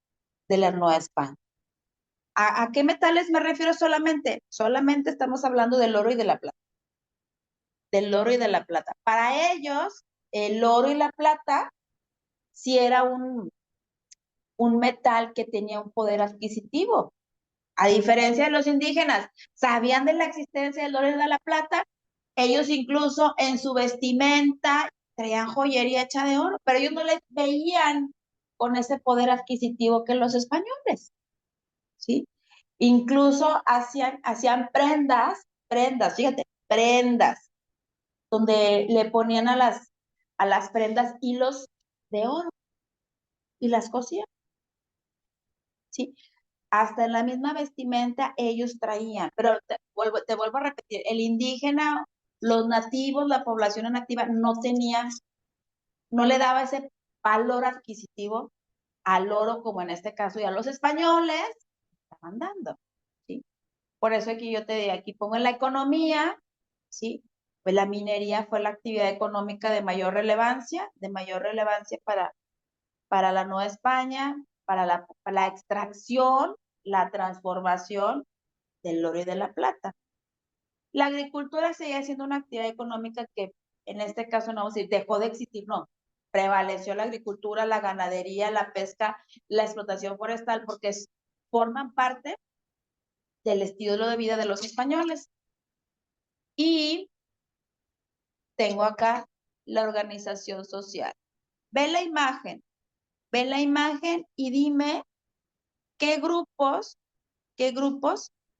de la Nueva España. ¿A qué metales me refiero solamente? Solamente estamos hablando del oro y de la plata. Del oro y de la plata. Para ellos, el oro y la plata sí era un metal que tenía un poder adquisitivo. A diferencia de los indígenas, sabían de la existencia del oro y de la plata. Ellos incluso en su vestimenta traían joyería hecha de oro, pero ellos no les veían con ese poder adquisitivo que los españoles, ¿sí? Incluso hacían fíjate, prendas, donde le ponían a las prendas hilos de oro y las cosían, ¿sí? Hasta en la misma vestimenta ellos traían, pero te vuelvo a repetir, el indígena, los nativos, la población nativa no le daba ese valor adquisitivo al oro como en este caso y a los españoles estaban dando, ¿sí? Por eso aquí yo te digo, aquí pongo en la economía, ¿sí? Pues la minería fue la actividad económica de mayor relevancia para la Nueva España, para la extracción, la transformación del oro y de la plata. La agricultura seguía siendo una actividad económica que en este caso no vamos a decir dejó de existir, no. Prevaleció la agricultura, la ganadería, la pesca, la explotación forestal, porque forman parte del estilo de vida de los españoles. Y tengo acá la organización social. Ve la imagen y dime qué grupos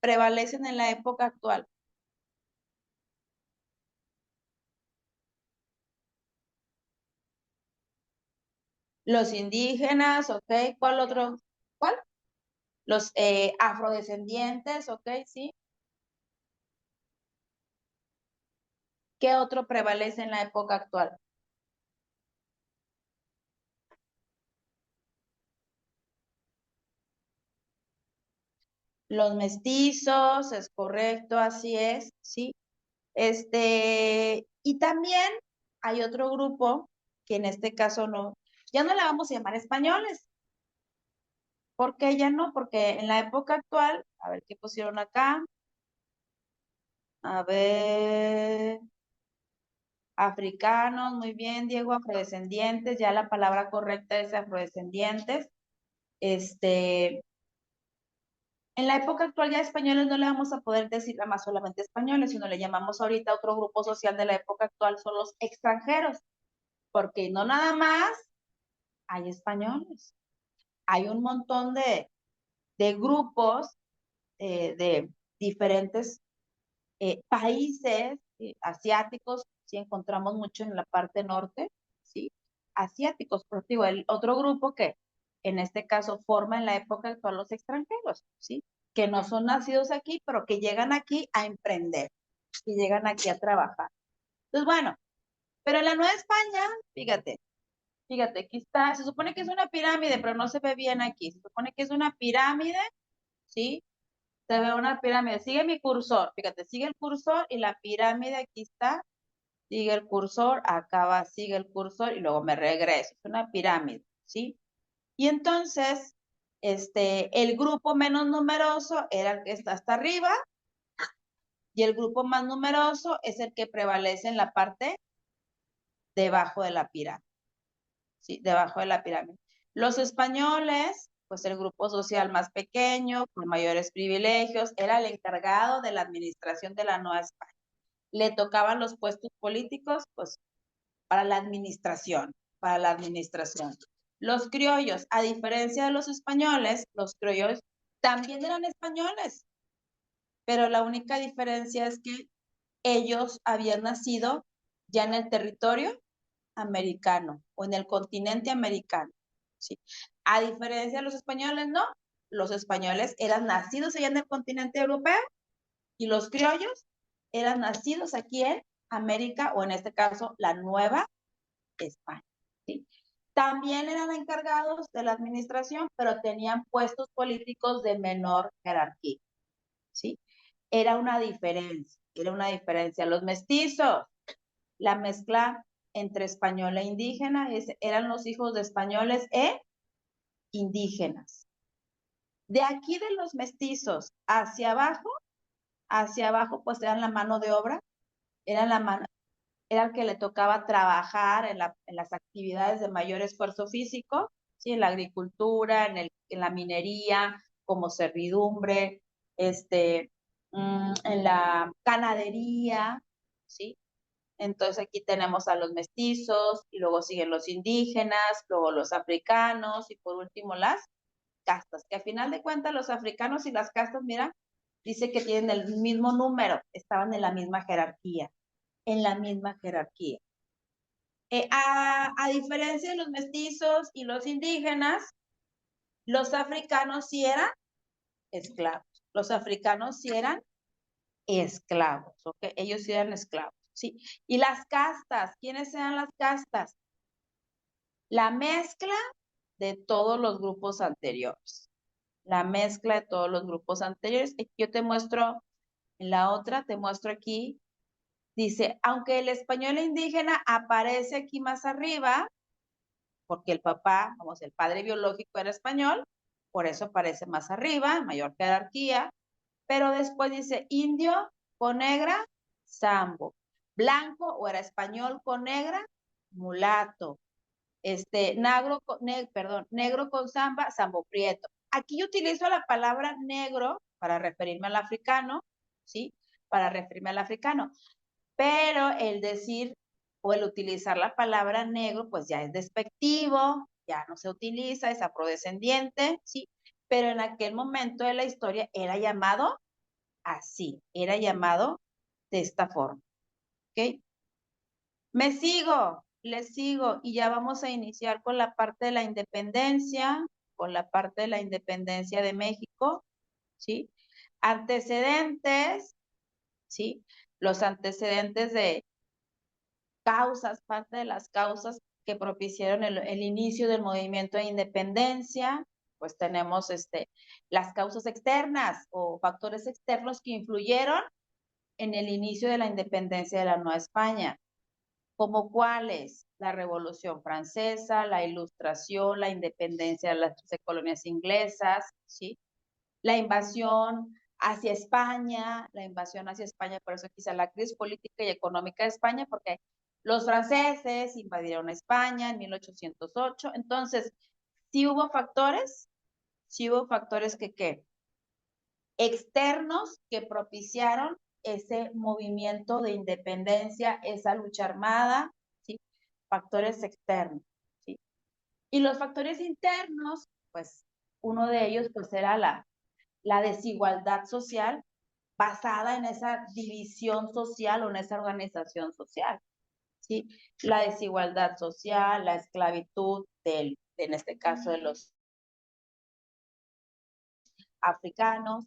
prevalecen en la época actual. Los indígenas, ¿ok? ¿Cuál otro? ¿Cuál? Los afrodescendientes, ¿ok? Sí. ¿Qué otro prevalece en la época actual? Los mestizos, es correcto, así es, sí. Y también hay otro grupo que en este caso no, ya no le vamos a llamar españoles. ¿Por qué ya no? Porque en la época actual, a ver qué pusieron acá. A ver, africanos, muy bien, Diego, afrodescendientes, ya la palabra correcta es afrodescendientes. Este, en la época actual ya españoles no le vamos a poder decir nada más solamente españoles, sino le llamamos ahorita otro grupo social de la época actual, son los extranjeros, porque no nada más hay españoles, hay un montón de grupos de diferentes países asiáticos, sí encontramos mucho en la parte norte, ¿sí? Asiáticos, pero digo, el otro grupo que en este caso forma en la época actual los extranjeros, ¿sí? Que no son nacidos aquí, pero que llegan aquí a emprender, y llegan aquí a trabajar. Entonces, bueno, pero en la Nueva España, fíjate, aquí está, se supone que es una pirámide, pero no se ve bien aquí, se supone que es una pirámide, ¿sí? Se ve una pirámide, sigue mi cursor, fíjate, sigue el cursor y la pirámide aquí está, sigue el cursor, acá va, sigue el cursor y luego me regreso, es una pirámide, ¿sí? Y entonces, el grupo menos numeroso era el que está hasta arriba y el grupo más numeroso es el que prevalece en la parte debajo de la pirámide, ¿sí? Debajo de la pirámide. Los españoles, pues el grupo social más pequeño, con mayores privilegios, era el encargado de la administración de la Nueva España. Le tocaban los puestos políticos, pues, para la administración, para la administración. Los criollos, a diferencia de los españoles, los criollos también eran españoles, pero la única diferencia es que ellos habían nacido ya en el territorio americano o en el continente americano, ¿sí? A diferencia de los españoles, no. Los españoles eran nacidos allá en el continente europeo Y los criollos eran nacidos aquí en América, o en este caso, la Nueva España, ¿sí? También eran encargados de la administración, pero tenían puestos políticos de menor jerarquía, ¿sí? Era una diferencia. Los mestizos, la mezcla entre español e indígena, eran los hijos de españoles e indígenas. De aquí de los mestizos hacia abajo, pues eran la mano de obra, era el que le tocaba trabajar en las actividades de mayor esfuerzo físico, ¿sí? En la agricultura, en la minería, como servidumbre, en la ganadería, ¿sí? Entonces aquí tenemos a los mestizos, y luego siguen los indígenas, luego los africanos, y por último las castas, que a final de cuentas los africanos y las castas, mira, dice que tienen el mismo número, estaban en la misma jerarquía, en la misma jerarquía. A diferencia de los mestizos y los indígenas, los africanos sí eran esclavos. Los africanos sí eran esclavos, ¿ok? Ellos sí eran esclavos, ¿sí? Y las castas, ¿quiénes eran las castas? La mezcla de todos los grupos anteriores. La mezcla de todos los grupos anteriores. Yo te muestro, en la otra, te muestro aquí, dice, aunque el español indígena aparece aquí más arriba, porque el papá, vamos, el padre biológico era español, por eso aparece más arriba, mayor jerarquía, pero después dice indio con negra, sambo, blanco o era español con negra, mulato, negro con samba, sambo prieto. Aquí yo utilizo la palabra negro para referirme al africano, ¿sí? Para referirme al africano, pero el decir o el utilizar la palabra negro, pues ya es despectivo, ya no se utiliza, es afrodescendiente, ¿sí? Pero en aquel momento de la historia era llamado así, era llamado de esta forma, ¿ok? Le sigo, y ya vamos a iniciar con la parte de la independencia, de México, ¿sí? Antecedentes, ¿sí? Los antecedentes de causas, parte de las causas que propiciaron el inicio del movimiento de independencia, pues tenemos las causas externas o factores externos que influyeron en el inicio de la independencia de la Nueva España, como cuáles: la Revolución Francesa, la Ilustración, la independencia de las 13 colonias inglesas, ¿sí? La invasión hacia España, por eso quizá la crisis política y económica de España, porque los franceses invadieron España en 1808. Entonces, sí hubo factores que externos que propiciaron ese movimiento de independencia, esa lucha armada, ¿sí? Factores externos, ¿sí? Y los factores internos, pues uno de ellos pues era la desigualdad social basada en esa división social o en esa organización social, ¿sí? La desigualdad social, la esclavitud en este caso de los africanos,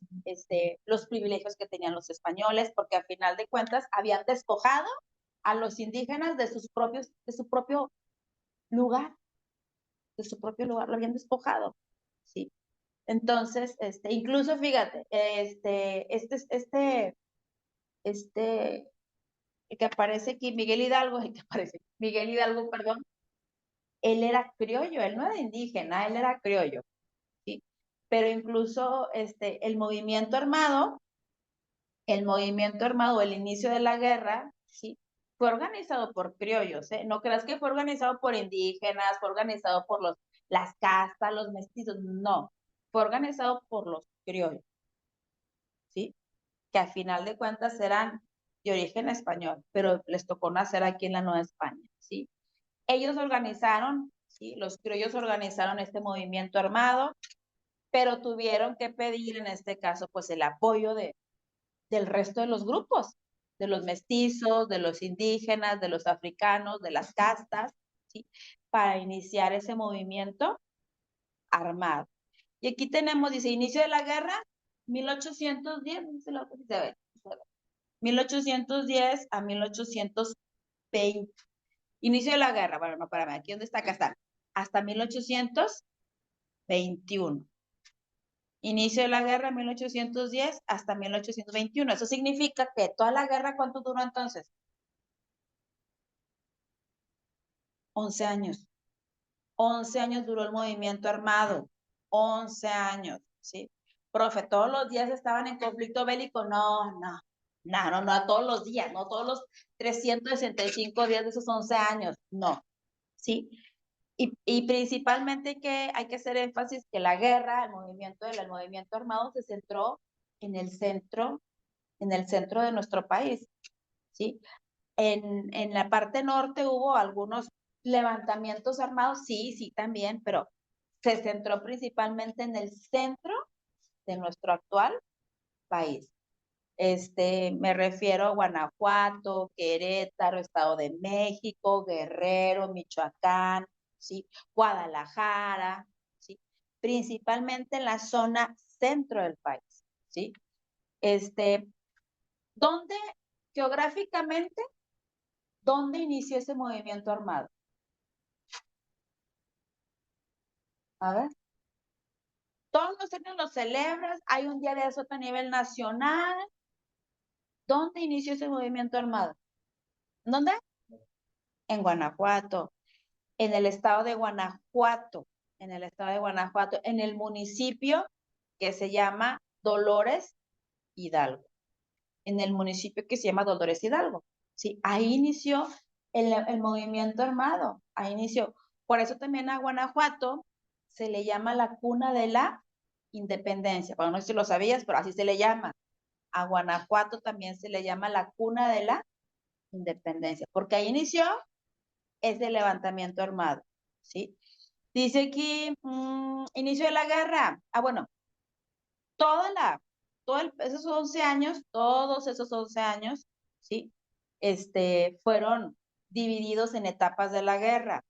los privilegios que tenían los españoles, porque al final de cuentas habían despojado a los indígenas de su propio lugar, lo habían despojado, ¿sí? Entonces, incluso fíjate, el que aparece aquí, Miguel Hidalgo, perdón, él era criollo, él no era indígena, él era criollo, ¿sí? Pero incluso el movimiento armado, el inicio de la guerra, ¿sí? Fue organizado por criollos, ¿eh? No creas que fue organizado por indígenas, fue organizado por las castas, los mestizos, no, fue organizado por los criollos, ¿sí? Que al final de cuentas eran de origen español, pero les tocó nacer aquí en la Nueva España, ¿sí? Ellos organizaron, ¿sí? Los criollos organizaron este movimiento armado, pero tuvieron que pedir en este caso pues el apoyo del resto de los grupos, de los mestizos, de los indígenas, de los africanos, de las castas, ¿sí? Para iniciar ese movimiento armado. Y aquí tenemos, dice, inicio de la guerra, 1810, no sé lo que se ve, 1810 a 1820. Inicio de la guerra. Bueno, no, espérame, aquí dónde está, acá está. Hasta 1821. Inicio de la guerra 1810 hasta 1821. Eso significa que toda la guerra, ¿cuánto duró entonces? 11 años. 11 años duró el movimiento armado. 11 años, ¿sí? Profe, ¿todos los días estaban en conflicto bélico? No, no. No, no, no, todos los días, no todos los 365 días de esos 11 años, no, ¿sí? Y principalmente que hay que hacer énfasis que la guerra, el movimiento armado se centró en el centro de nuestro país, ¿sí? En la parte norte hubo algunos levantamientos armados, sí, sí, también, pero se centró principalmente en el centro de nuestro actual país. Me refiero a Guanajuato, Querétaro, Estado de México, Guerrero, Michoacán, ¿sí? Guadalajara, ¿sí? Principalmente en la zona centro del país, ¿sí? ¿Dónde, geográficamente, dónde inició ese movimiento armado? A ver. Todos los años lo celebras, hay un día de eso a nivel nacional. ¿Dónde inició ese movimiento armado? ¿Dónde? En Guanajuato, en el estado de Guanajuato, en el municipio que se llama Dolores Hidalgo, en el municipio que se llama Dolores Hidalgo, ¿sí? Ahí inició el movimiento armado, ahí inició. Por eso también a Guanajuato se le llama la cuna de la independencia. Bueno, no sé si lo sabías, pero así se le llama. A Guanajuato también se le llama la cuna de la independencia, porque ahí inició ese levantamiento armado, ¿sí? Dice aquí, inicio de la guerra. Bueno, esos 11 años, todos esos 11 años, ¿sí? Fueron divididos en etapas de la guerra.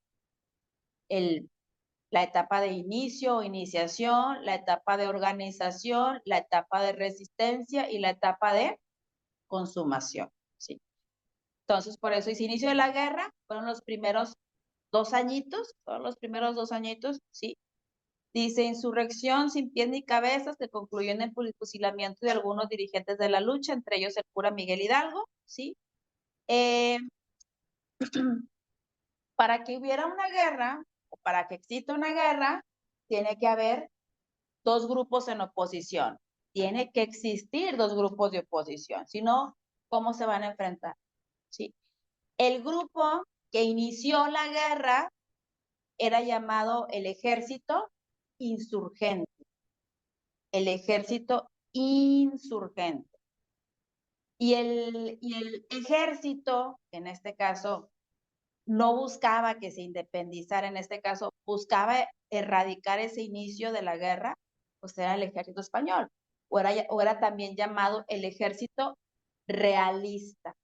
La etapa de inicio o iniciación, la etapa de organización, la etapa de resistencia y la etapa de consumación, ¿sí? Entonces, por eso, ese inicio de la guerra fueron los primeros 2 añitos, ¿sí? Dice, insurrección sin pies ni cabezas que concluyó en el fusilamiento de algunos dirigentes de la lucha, entre ellos el cura Miguel Hidalgo, ¿sí? Eh, para que hubiera una guerra, o para que exista una guerra, tiene que haber 2 grupos en oposición. Tiene que existir 2 grupos de oposición. Si no, ¿cómo se van a enfrentar? ¿Sí? El grupo que inició la guerra era llamado el ejército insurgente. El ejército insurgente. Y el ejército, en este caso, no buscaba que se independizara, en este caso, buscaba erradicar ese inicio de la guerra, pues era el ejército español, o era también llamado el ejército realista.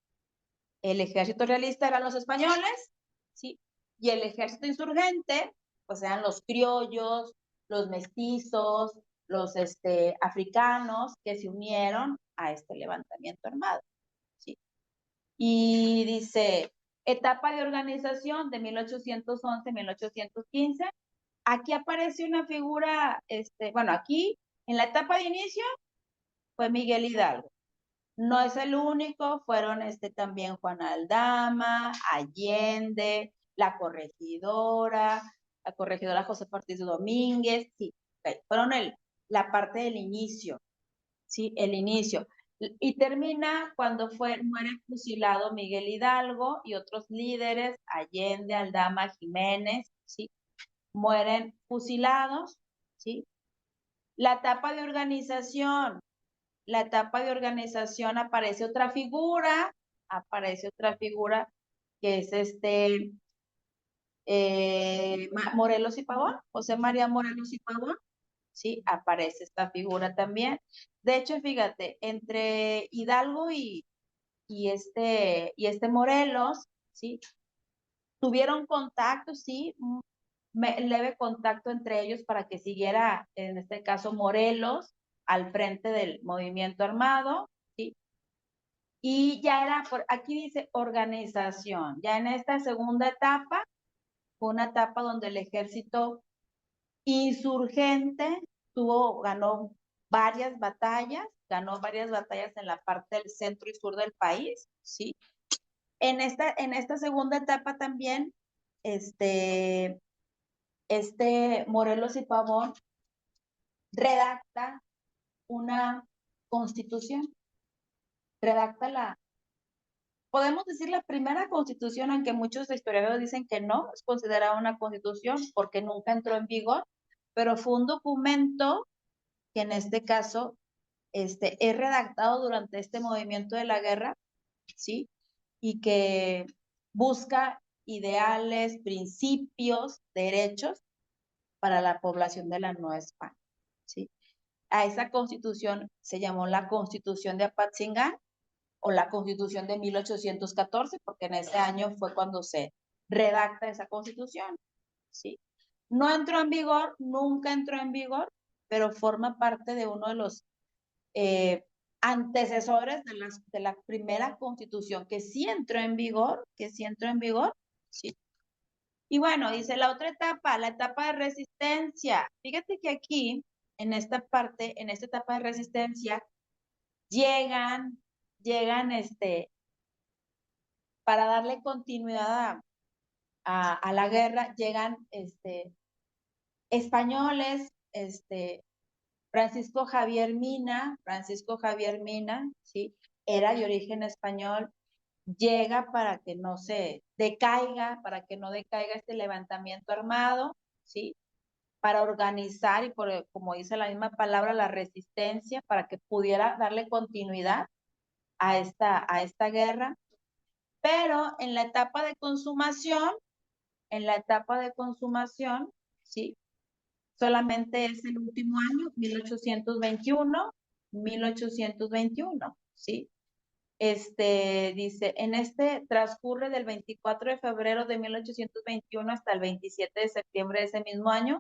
El ejército realista eran los españoles, ¿sí? Y el ejército insurgente, pues eran los criollos, los mestizos, los africanos que se unieron a este levantamiento armado, ¿sí? Y dice, etapa de organización de 1811 1815. Aquí aparece una figura, bueno, aquí en la etapa de inicio fue Miguel Hidalgo. No es el único, fueron también Juan Aldama, Allende, la corregidora José Ortiz Domínguez, sí, okay. Fueron la parte del inicio, sí, el inicio. Y termina cuando muere fusilado Miguel Hidalgo y otros líderes, Allende, Aldama, Jiménez, sí, mueren fusilados, sí. La etapa de organización, aparece otra figura que es Morelos y Pavón, José María Morelos y Pavón, ¿sí? Aparece esta figura también. De hecho, fíjate, entre Hidalgo y este Morelos, ¿sí? Tuvieron contacto, sí, un leve contacto entre ellos para que siguiera, en este caso, Morelos al frente del movimiento armado, ¿sí? Y ya era, aquí dice organización. Ya en esta segunda etapa, fue una etapa donde el ejército insurgente ganó varias batallas en la parte del centro y sur del país, ¿sí? En esta segunda etapa también, Morelos y Pavón redacta una constitución, redacta podemos decir la primera constitución, aunque muchos historiadores dicen que no, es considerada una constitución porque nunca entró en vigor, pero fue un documento que en este caso es redactado durante este movimiento de la guerra, ¿sí? Y que busca ideales, principios, derechos para la población de la Nueva España, ¿sí? A esa constitución se llamó la Constitución de Apatzingán o la Constitución de 1814, porque en ese año fue cuando se redacta esa constitución, ¿sí? No entró en vigor, nunca entró en vigor, pero forma parte de uno de los antecesores de la primera constitución que sí entró en vigor, ¿sí? Y bueno, dice la otra etapa, la etapa de resistencia. Fíjate que aquí, en esta parte, en esta etapa de resistencia, llegan, para darle continuidad a la guerra, llegan, españoles, Francisco Javier Mina, ¿sí? Era de origen español, llega para que no se decaiga, para que no decaiga este levantamiento armado, ¿sí? Para organizar y como dice la misma palabra, la resistencia, para que pudiera darle continuidad a esta guerra. Pero en la etapa de consumación, ¿sí? Solamente es el último año, 1821, ¿sí? Dice, en este transcurre del 24 de febrero de 1821 hasta el 27 de septiembre de ese mismo año,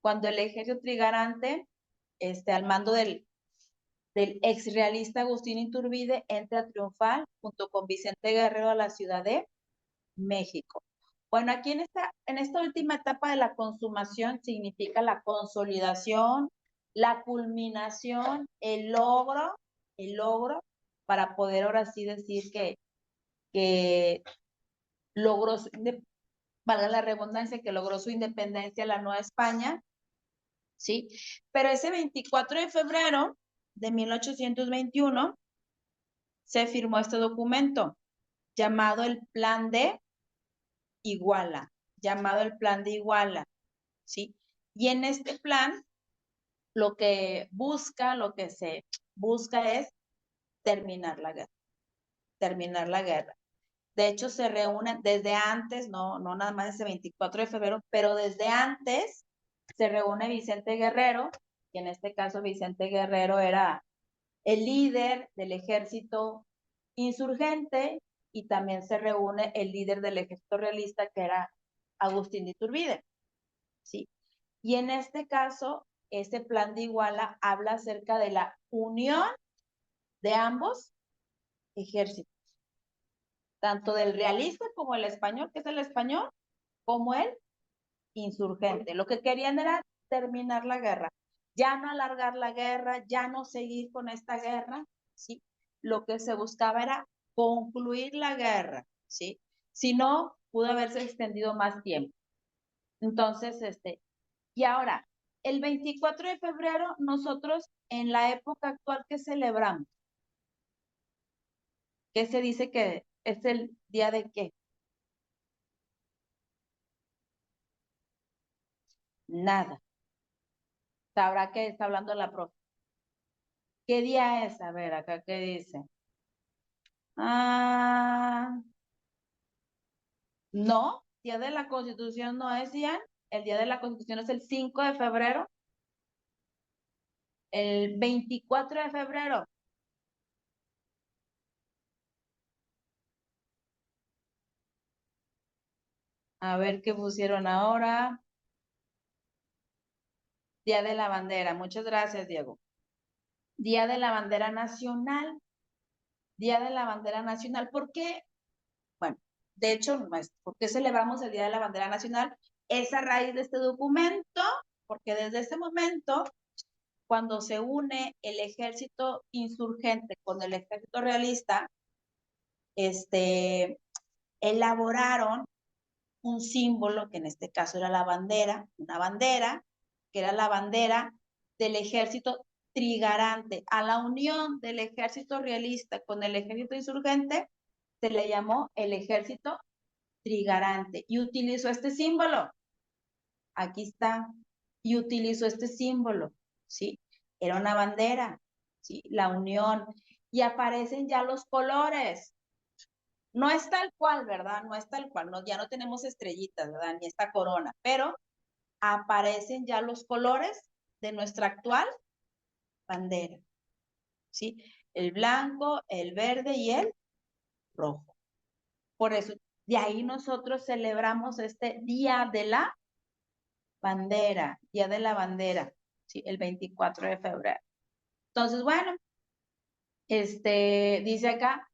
cuando el ejército trigarante, al mando del exrealista Agustín Iturbide, entra triunfal junto con Vicente Guerrero a la Ciudad de México. Bueno, aquí en esta última etapa de la consumación significa la consolidación, la culminación, el logro para poder ahora sí decir que logró, valga la redundancia, que logró su independencia la Nueva España, ¿sí? Pero ese 24 de febrero de 1821 se firmó este documento llamado el Plan de Iguala, ¿sí? Y en este plan, lo que se busca es terminar la guerra. De hecho, se reúnen desde antes, no nada más ese 24 de febrero, pero desde antes se reúne Vicente Guerrero, que en este caso Vicente Guerrero era el líder del ejército insurgente, y también se reúne el líder del ejército realista, que era Agustín de Iturbide, ¿sí? Y en este caso, este plan de Iguala habla acerca de la unión de ambos ejércitos, tanto del realista como el español, que es el español, como el insurgente. Lo que querían era terminar la guerra, ya no alargar la guerra, ya no seguir con esta guerra, ¿sí? Lo que se buscaba era concluir la guerra, ¿sí? Si no, pudo haberse extendido más tiempo. Entonces, y ahora, el 24 de febrero, nosotros en la época actual, ¿qué celebramos? ¿Qué se dice que es el día de qué? Nada. Sabrá que está hablando la profe. ¿Qué día es? A ver, acá qué dice. Ah, no, Día de la Constitución no es día. El Día de la Constitución es el 5 de febrero. El 24 de febrero. A ver qué pusieron ahora. Día de la Bandera. Muchas gracias, Diego. Día de la Bandera Nacional. Día de la Bandera Nacional. ¿Por qué? Bueno, de hecho, ¿por qué celebramos el Día de la Bandera Nacional? Es a raíz de este documento, porque desde ese momento, cuando se une el ejército insurgente con el ejército realista, elaboraron un símbolo, que en este caso era la bandera, una bandera, que era la bandera del ejército trigarante. A la unión del ejército realista con el ejército insurgente se le llamó el ejército trigarante y utilizó este símbolo. Aquí está. Y utilizó este símbolo, ¿sí? Era una bandera, ¿sí? La unión. Y aparecen ya los colores. No es tal cual, ¿verdad? No es tal cual. No, ya no tenemos estrellitas, ¿verdad? Ni esta corona. Pero aparecen ya los colores de nuestra actual bandera, ¿sí? El blanco, el verde y el rojo. Por eso, de ahí nosotros celebramos este Día de la Bandera, Día de la Bandera, ¿sí? El 24 de febrero. Entonces, bueno, dice acá,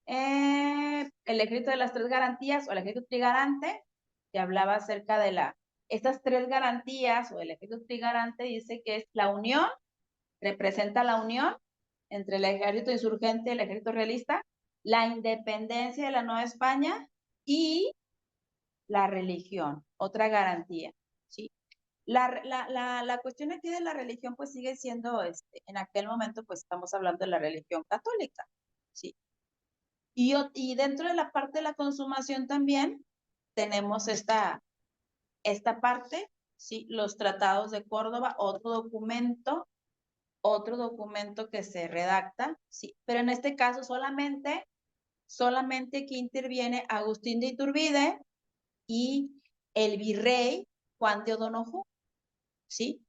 el ejército de las tres garantías o el ejército trigarante, que hablaba acerca de estas tres garantías o el ejército trigarante dice que es la unión, representa la unión entre el ejército insurgente y el ejército realista, la independencia de la Nueva España y la religión, otra garantía, ¿sí? La cuestión aquí de la religión pues sigue siendo, en aquel momento pues estamos hablando de la religión católica, ¿sí? Y dentro de la parte de la consumación también tenemos esta parte, ¿sí? Los tratados de Córdoba, otro documento que se redacta, ¿sí? Pero en este caso solamente aquí interviene Agustín de Iturbide y el virrey Juan de O'Donoghue, ¿sí?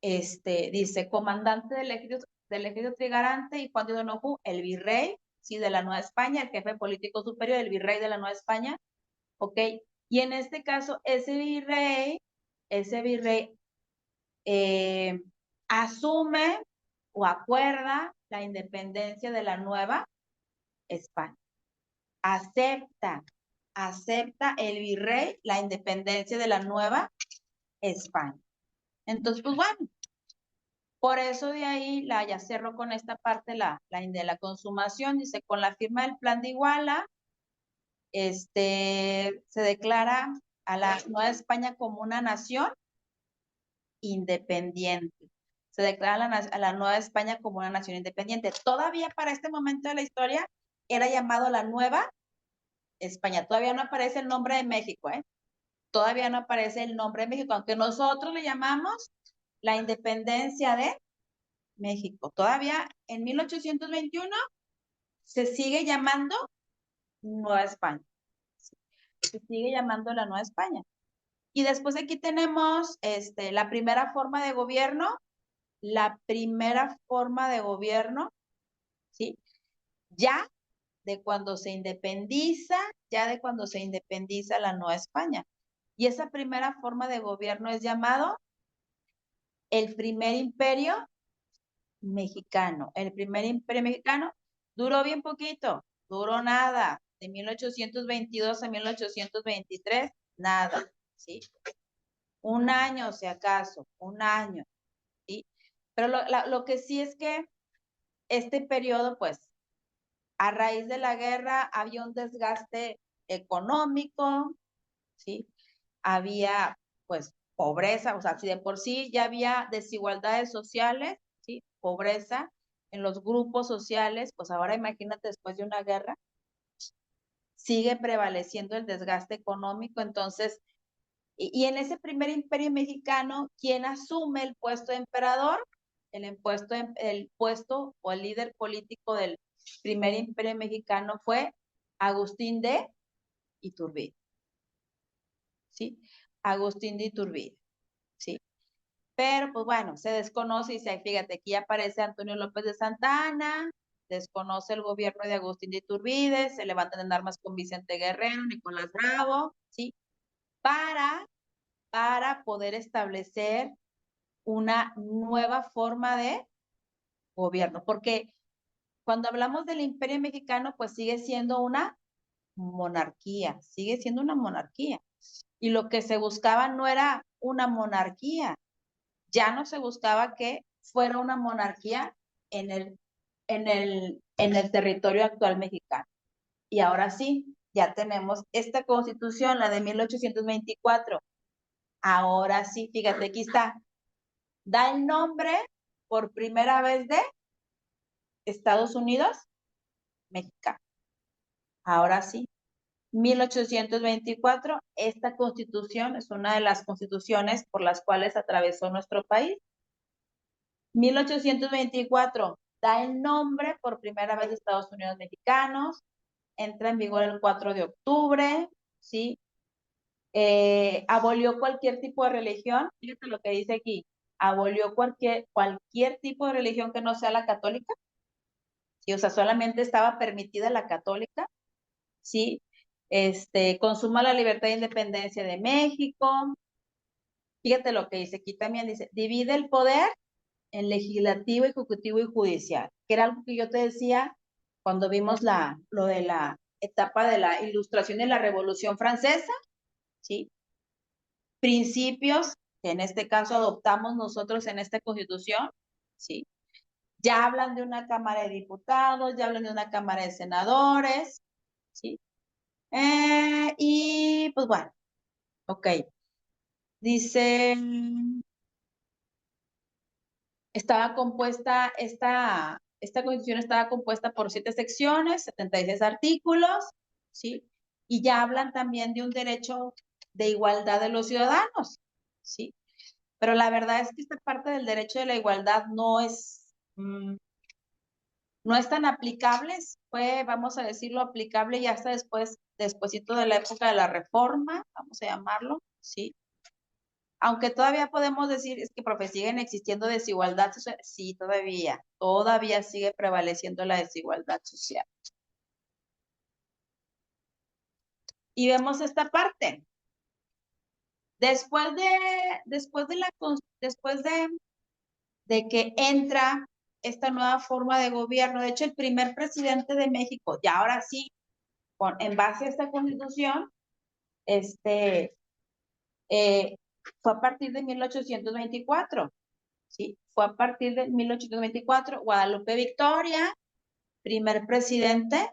Dice, comandante del ejército trigarante y Juan de O'Donoghue, el virrey, ¿sí? De la Nueva España, el jefe político superior, el virrey de la Nueva España, ¿ok? Y en este caso, ese virrey asume o acuerda la independencia de la Nueva España. Acepta el virrey la independencia de la Nueva España. Entonces, pues bueno, por eso de ahí ya cerró con esta parte de la consumación, dice, con la firma del Plan de Iguala, se declara a la Nueva España como una nación independiente. Se declara a la Nueva España como una nación independiente. Todavía para este momento de la historia era llamado la Nueva España. Todavía no aparece el nombre de México, ¿eh? Todavía no aparece el nombre de México, aunque nosotros le llamamos la independencia de México. Todavía en 1821 se sigue llamando Nueva España. Se sigue llamando la Nueva España. Y después aquí tenemos la primera forma de gobierno, ¿sí? Ya de cuando se independiza la Nueva España. Y esa primera forma de gobierno es llamado el primer imperio mexicano. El primer imperio mexicano duró bien poquito, duró nada, de 1822 a 1823, nada, ¿sí? Un año, si acaso, un año, ¿sí? Pero lo que sí es que este periodo, pues, a raíz de la guerra había un desgaste económico, ¿sí? Había, pues, pobreza, o sea, si de por sí ya había desigualdades sociales, ¿sí? Pobreza en los grupos sociales, pues ahora imagínate después de una guerra, sigue prevaleciendo el desgaste económico, entonces, y en ese primer imperio mexicano, ¿quién asume el puesto de emperador? El puesto o el líder político del primer imperio mexicano fue Agustín de Iturbide, ¿sí? Agustín de Iturbide, ¿sí? Pero, pues bueno, se desconoce y fíjate, aquí aparece Antonio López de Santa Anna, desconoce el gobierno de Agustín de Iturbide, se levantan en armas con Vicente Guerrero, Nicolás Bravo, ¿sí? Para poder establecer una nueva forma de gobierno, porque cuando hablamos del Imperio Mexicano, pues sigue siendo una monarquía, sigue siendo una monarquía. Y lo que se buscaba no era una monarquía, ya no se buscaba que fuera una monarquía en el territorio actual mexicano. Y ahora sí, ya tenemos esta constitución, la de 1824. Ahora sí, fíjate, aquí está. Da el nombre por primera vez de Estados Unidos mexicano. Ahora sí, 1824, esta constitución es una de las constituciones por las cuales atravesó nuestro país. 1824 da el nombre por primera vez de Estados Unidos mexicanos, entra en vigor el 4 de octubre, ¿sí? Abolió cualquier tipo de religión, fíjate lo que dice aquí, abolió cualquier tipo de religión que no sea la católica, ¿sí? O sea, solamente estaba permitida la católica, ¿sí? Consuma la libertad e independencia de México. Fíjate lo que dice aquí también, dice, divide el poder en legislativo, ejecutivo y judicial, que era algo que yo te decía cuando vimos lo de la etapa de la Ilustración y la Revolución Francesa, ¿sí? Principios que en este caso adoptamos nosotros en esta Constitución, ¿sí? Ya hablan de una Cámara de Diputados, ya hablan de una Cámara de Senadores, ¿sí? Y pues bueno, ok. Dice, estaba compuesta, esta constitución estaba compuesta por 7 secciones, 76 artículos, ¿sí? Y ya hablan también de un derecho de igualdad de los ciudadanos, ¿sí? Pero la verdad es que esta parte del derecho de la igualdad no es tan aplicable, fue, vamos a decirlo, aplicable ya hasta despuésito de la época de la Reforma, vamos a llamarlo, ¿sí? Aunque todavía podemos decir, es que, profe, siguen existiendo desigualdad social. Sí, todavía sigue prevaleciendo la desigualdad social. Y vemos esta parte. Después de que entra esta nueva forma de gobierno, de hecho, el primer presidente de México, y ahora sí, en base a esta constitución, fue a partir de 1824. ¿Sí? Fue a partir de 1824, Guadalupe Victoria, primer presidente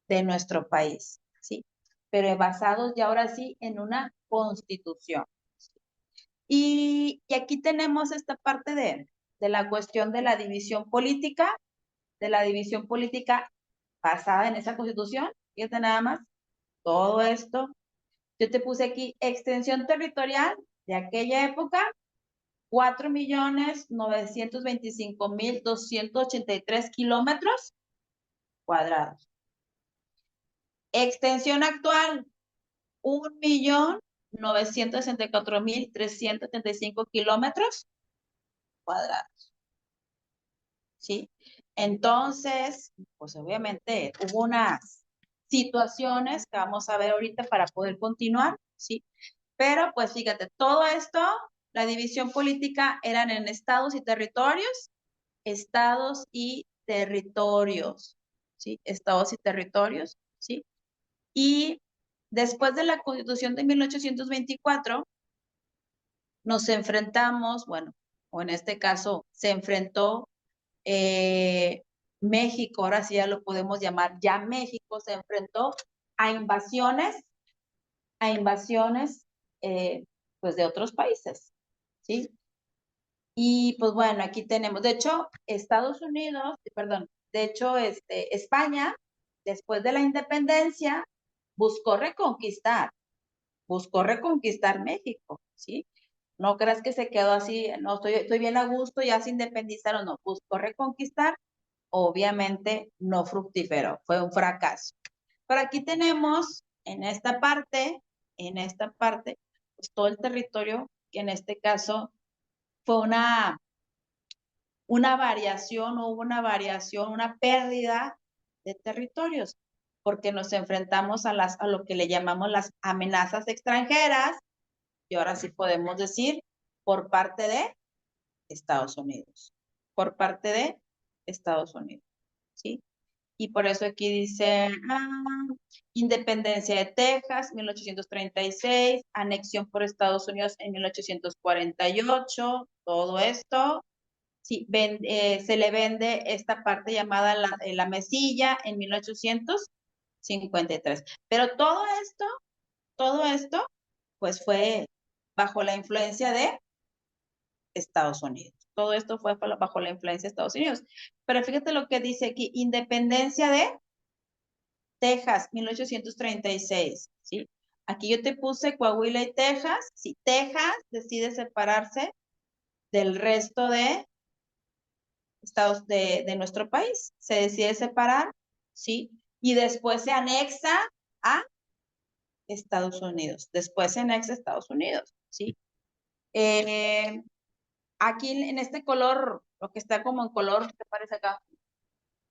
de nuestro país, ¿sí? Pero basados ya ahora sí en una constitución. Y aquí tenemos esta parte de la cuestión de la división política basada en esa constitución. Fíjate nada más, todo esto. Yo te puse aquí extensión territorial de aquella época, 4.925.283 kilómetros cuadrados. Extensión actual, 1.964.375 kilómetros cuadrados. ¿Sí? Entonces, pues obviamente hubo unas situaciones que vamos a ver ahorita para poder continuar, ¿sí? Pero pues fíjate, todo esto, la división política eran en estados y territorios, ¿sí? Estados y territorios, ¿sí? Y después de la Constitución de 1824, nos enfrentamos, bueno, o en este caso, se enfrentó México, ahora sí ya lo podemos llamar, ya México se enfrentó a invasiones, pues de otros países, ¿sí? Y pues bueno, aquí tenemos, de hecho, España, después de la independencia, buscó reconquistar México, ¿sí? No creas que se quedó así, no, estoy bien a gusto, ya se independizaron, no, buscó reconquistar, obviamente no fructífero, fue un fracaso. Pero aquí tenemos, en esta parte, pues todo el territorio, que en este caso fue una pérdida de territorios, porque nos enfrentamos a lo que le llamamos las amenazas extranjeras, y ahora sí podemos decir, por parte de Estados Unidos. Por parte de Estados Unidos. ¿sí? Y por eso aquí dice, independencia de Texas, 1836, anexión por Estados Unidos en 1848, todo esto. Sí, se le vende esta parte llamada la mesilla en 1853. Pero todo esto, pues fue bajo la influencia de Estados Unidos. Todo esto fue bajo la influencia de Estados Unidos. Pero fíjate lo que dice aquí, independencia de Texas, 1836, ¿sí? Aquí yo te puse Coahuila y Texas. Si Texas decide separarse del resto de estados de nuestro país, se decide separar, ¿sí? Y después se anexa a Estados Unidos. Después se anexa a Estados Unidos, ¿sí? Eh, aquí en este color, lo que está como en color, ¿qué parece acá?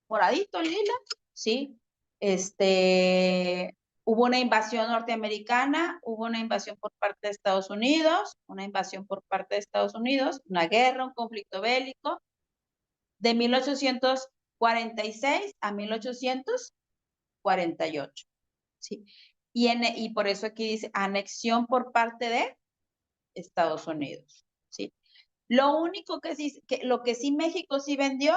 Moradito, lila, ¿sí? Hubo una invasión norteamericana, hubo una invasión por parte de Estados Unidos, una invasión por parte de Estados Unidos, una guerra, un conflicto bélico, de 1846 a 1848, ¿sí? Y por eso aquí dice anexión por parte de Estados Unidos, ¿sí? Lo único lo que sí México sí vendió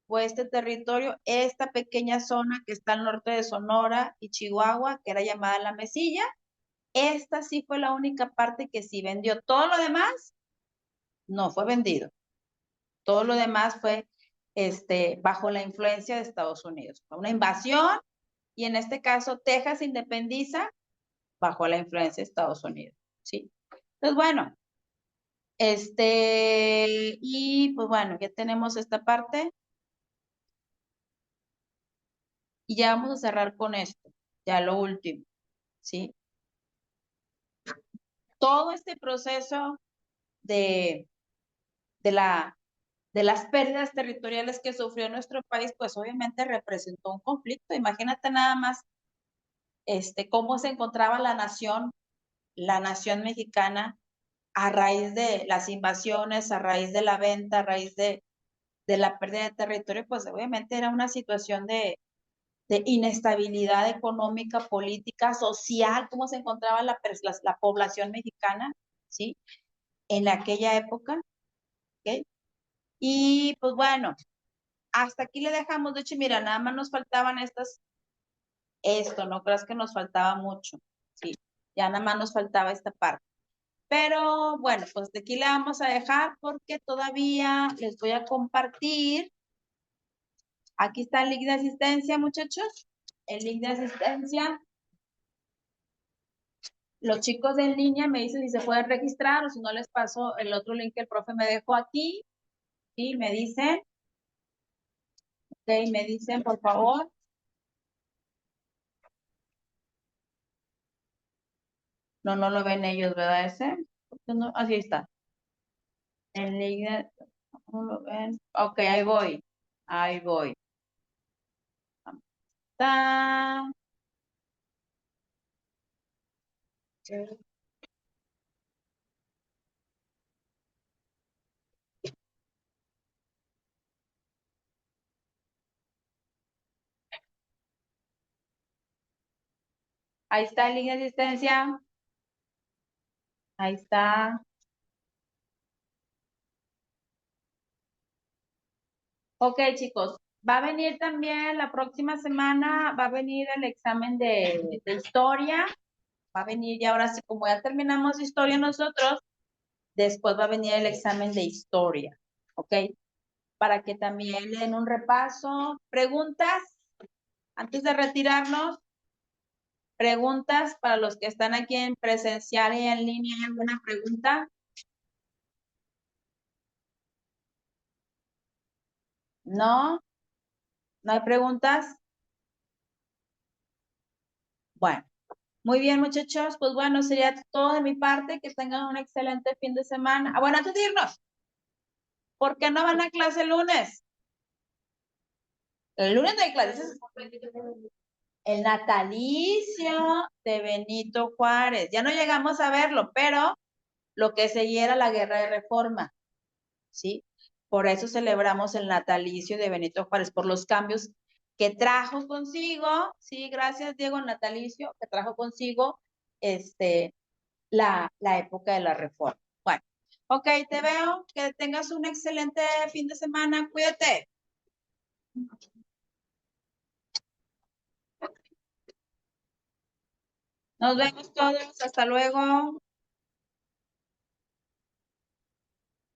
fue este territorio, esta pequeña zona que está al norte de Sonora y Chihuahua, que era llamada La Mesilla. Esta sí fue la única parte que sí vendió. Todo lo demás no fue vendido. Todo lo demás fue bajo la influencia de Estados Unidos. Fue una invasión y en este caso Texas se independiza bajo la influencia de Estados Unidos, ¿sí? Entonces, bueno, y pues bueno, ya tenemos esta parte y ya vamos a cerrar con esto, ya lo último, ¿sí? Todo este proceso de, de, la, de las pérdidas territoriales que sufrió nuestro país, pues obviamente representó un conflicto. Imagínate nada más cómo se encontraba la nación mexicana a raíz de las invasiones, a raíz de la venta, a raíz de la pérdida de territorio, pues obviamente era una situación de inestabilidad económica, política, social, cómo se encontraba la población mexicana, ¿sí? En aquella época, ¿ok? Y pues bueno, hasta aquí le dejamos. De hecho, mira, nada más nos faltaban esto, no creas que nos faltaba mucho, ¿sí? Ya nada más nos faltaba esta parte. Pero bueno, pues de aquí le vamos a dejar porque todavía les voy a compartir. Aquí está el link de asistencia, muchachos. El link de asistencia. Los chicos de en línea me dicen si se pueden registrar o si no les paso el otro link que el profe me dejó aquí. Y me dicen, ok, me dicen, por favor. No, no lo ven ellos, ¿verdad? Ese. No, así está. En línea, no lo ven. Ok, ahí voy. Ahí voy. Está. Ahí está el link de asistencia. Ahí está. Ok, chicos. Va a venir también la próxima semana, va a venir el examen de historia. Va a venir ya ahora sí, como ya terminamos historia nosotros, después va a venir el examen de historia. ¿Ok? Para que también le den un repaso. ¿Preguntas? Antes de retirarnos, preguntas para los que están aquí en presencial y en línea. ¿Hay alguna pregunta? ¿No? ¿No hay preguntas? Bueno, muy bien, muchachos. Pues bueno, sería todo de mi parte. Que tengan un excelente fin de semana. Ah, bueno, antes de irnos, ¿por qué no van a clase el lunes? El lunes no hay clases. El natalicio de Benito Juárez. Ya no llegamos a verlo, pero lo que seguía era la guerra de reforma, ¿sí? Por eso celebramos el natalicio de Benito Juárez, por los cambios que trajo consigo, sí, gracias Diego Natalicio, que trajo consigo la época de la reforma. Bueno, ok, te veo, que tengas un excelente fin de semana, cuídate. Nos vemos todos, hasta luego.